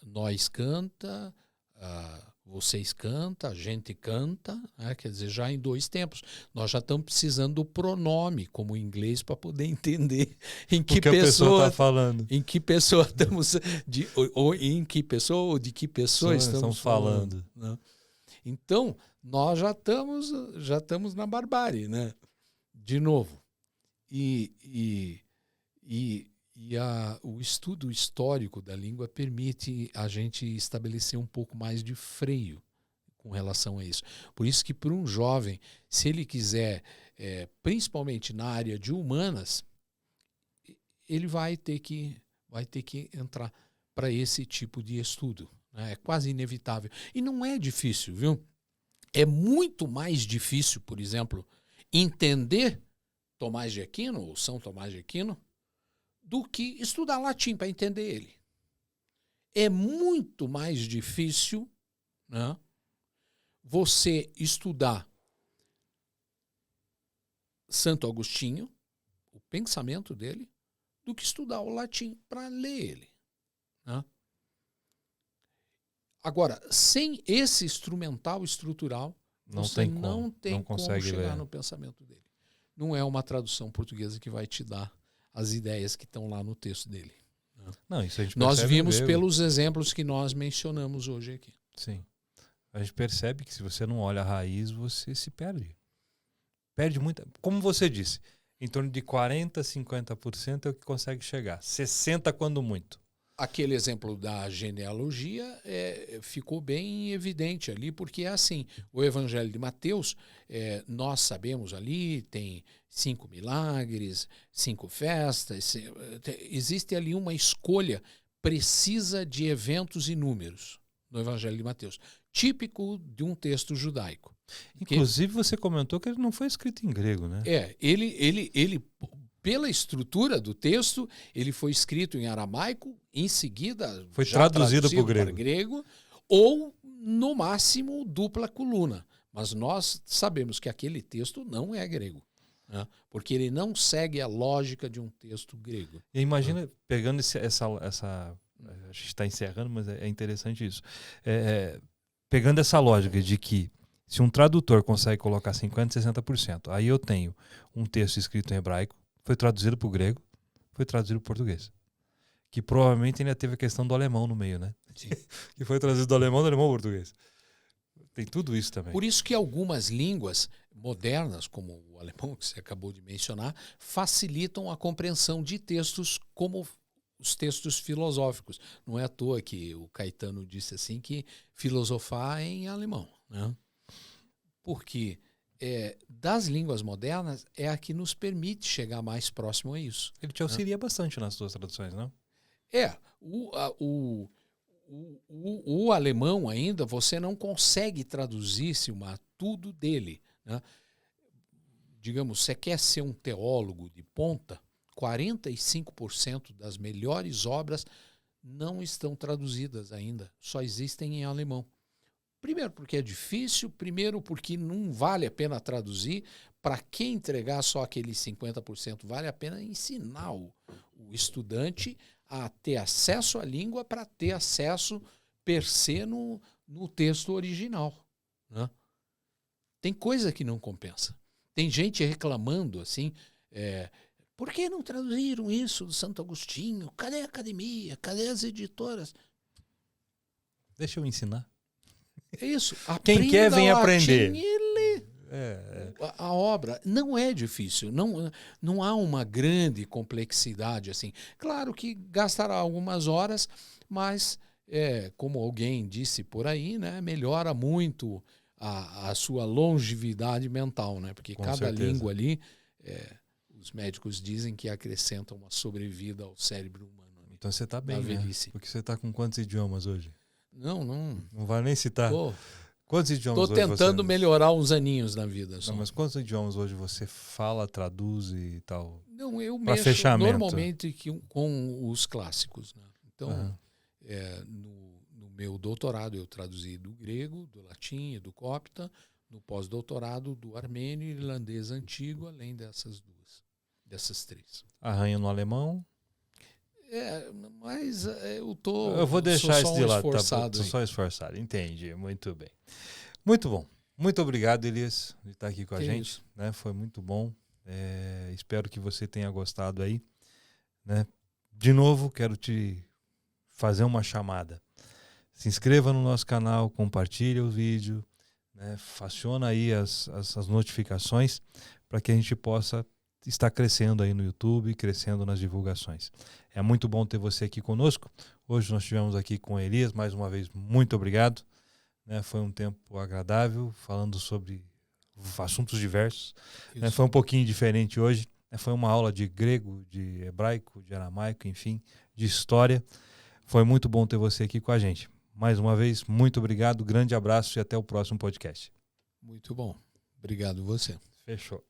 nós canta, vocês cantam, a gente canta, né? Quer dizer, já em dois tempos. Nós já estamos precisando do pronome, como em inglês, para poder entender em que pessoa está falando. Em que pessoa estamos, ou em que pessoa ou de que pessoa estamos falando, né? Então, nós já estamos na barbárie, né? De novo. O estudo histórico da língua permite a gente estabelecer um pouco mais de freio com relação a isso. Por isso que para um jovem, se ele quiser, principalmente na área de humanas, ele vai ter que entrar para esse tipo de estudo, né? É quase inevitável. E não é difícil, viu? É muito mais difícil, por exemplo, entender Tomás de Aquino, ou São Tomás de Aquino, do que estudar latim para entender ele. É muito mais difícil, né, você estudar Santo Agostinho, o pensamento dele, do que estudar o latim para ler ele. Né? Agora, sem esse instrumental estrutural, você não tem como chegar no pensamento dele. Não é uma tradução portuguesa que vai te dar as ideias que estão lá no texto dele. Né? Não, isso a gente nós vimos pelos exemplos que nós mencionamos hoje aqui. Sim. A gente percebe que se você não olha a raiz, você se perde. Perde muito. Como você disse, em torno de 40%, 50% é o que consegue chegar. 60% quando muito. Aquele exemplo da genealogia ficou bem evidente ali, porque é assim, o Evangelho de Mateus, nós sabemos ali, tem 5 milagres, 5 festas, existe ali uma escolha precisa de eventos e números no Evangelho de Mateus, típico de um texto judaico. Inclusive você comentou que ele não foi escrito em grego, né? Ele pela estrutura do texto, ele foi escrito em aramaico, em seguida foi traduzido para o grego, ou, no máximo, dupla coluna. Mas nós sabemos que aquele texto não é grego, né? Porque ele não segue a lógica de um texto grego. E imagina, pegando essa a gente está encerrando, mas é interessante isso. Pegando essa lógica de que se um tradutor consegue colocar 50%, 60%, aí eu tenho um texto escrito em hebraico, foi traduzido para o grego, foi traduzido para o português. Que provavelmente ainda teve a questão do alemão no meio, né? Sim. Que foi traduzido do alemão ao português. Tem tudo isso também. Por isso que algumas línguas modernas, como o alemão que você acabou de mencionar, facilitam a compreensão de textos como os textos filosóficos. Não é à toa que o Caetano disse assim que filosofar é em alemão, né? Porque das línguas modernas é a que nos permite chegar mais próximo a isso. Ele te auxilia bastante nas suas traduções, não? O alemão ainda você não consegue traduzir, Silmar, tudo dele, né? Digamos, você quer ser um teólogo de ponta, 45% das melhores obras não estão traduzidas ainda, só existem em alemão. Primeiro porque é difícil, primeiro porque não vale a pena traduzir. Para quem entregar só aqueles 50%, vale a pena ensinar o estudante a ter acesso à língua para ter acesso per se no texto original, né? Tem coisa que não compensa. Tem gente reclamando assim, por que não traduziram isso do Santo Agostinho? Cadê a academia? Cadê as editoras? Deixa eu ensinar. É isso. Quem quer vem aprender. A obra não é difícil, não há uma grande complexidade assim. Claro que gastará algumas horas, mas como alguém disse por aí, né, melhora muito a sua longevidade mental, né? Porque Com cada certeza. língua ali, os médicos dizem que acrescenta uma sobrevida ao cérebro humano. Né? Então você está bem, né? Porque você está com quantos idiomas hoje? Não vai nem citar. Quantos idiomas hoje? Estou tentando melhorar uns aninhos na vida. Não, mas quantos idiomas hoje você fala, traduz e tal? Não, eu mexo normalmente com os clássicos, né? Então, no meu doutorado eu traduzi do grego, do latim e do copta, no pós-doutorado do armênio e irlandês antigo, além dessas 3. Arranha no alemão? Mas eu vou deixar isso de lado, estou só esforçado, entendi, muito bem. Muito bom, muito obrigado, Elias, de estar aqui com a gente, né? Foi muito bom, espero que você tenha gostado aí, né? De novo, quero te fazer uma chamada, se inscreva no nosso canal, compartilhe o vídeo, né? Aciona aí as notificações para que a gente possa estar crescendo aí no YouTube, crescendo nas divulgações. É muito bom ter você aqui conosco. Hoje nós estivemos aqui com Elias, mais uma vez, muito obrigado. Né? Foi um tempo agradável, falando sobre assuntos diversos. Né? Foi um pouquinho diferente hoje. Foi uma aula de grego, de hebraico, de aramaico, enfim, de história. Foi muito bom ter você aqui com a gente. Mais uma vez, muito obrigado, grande abraço e até o próximo podcast. Muito bom. Obrigado você. Fechou.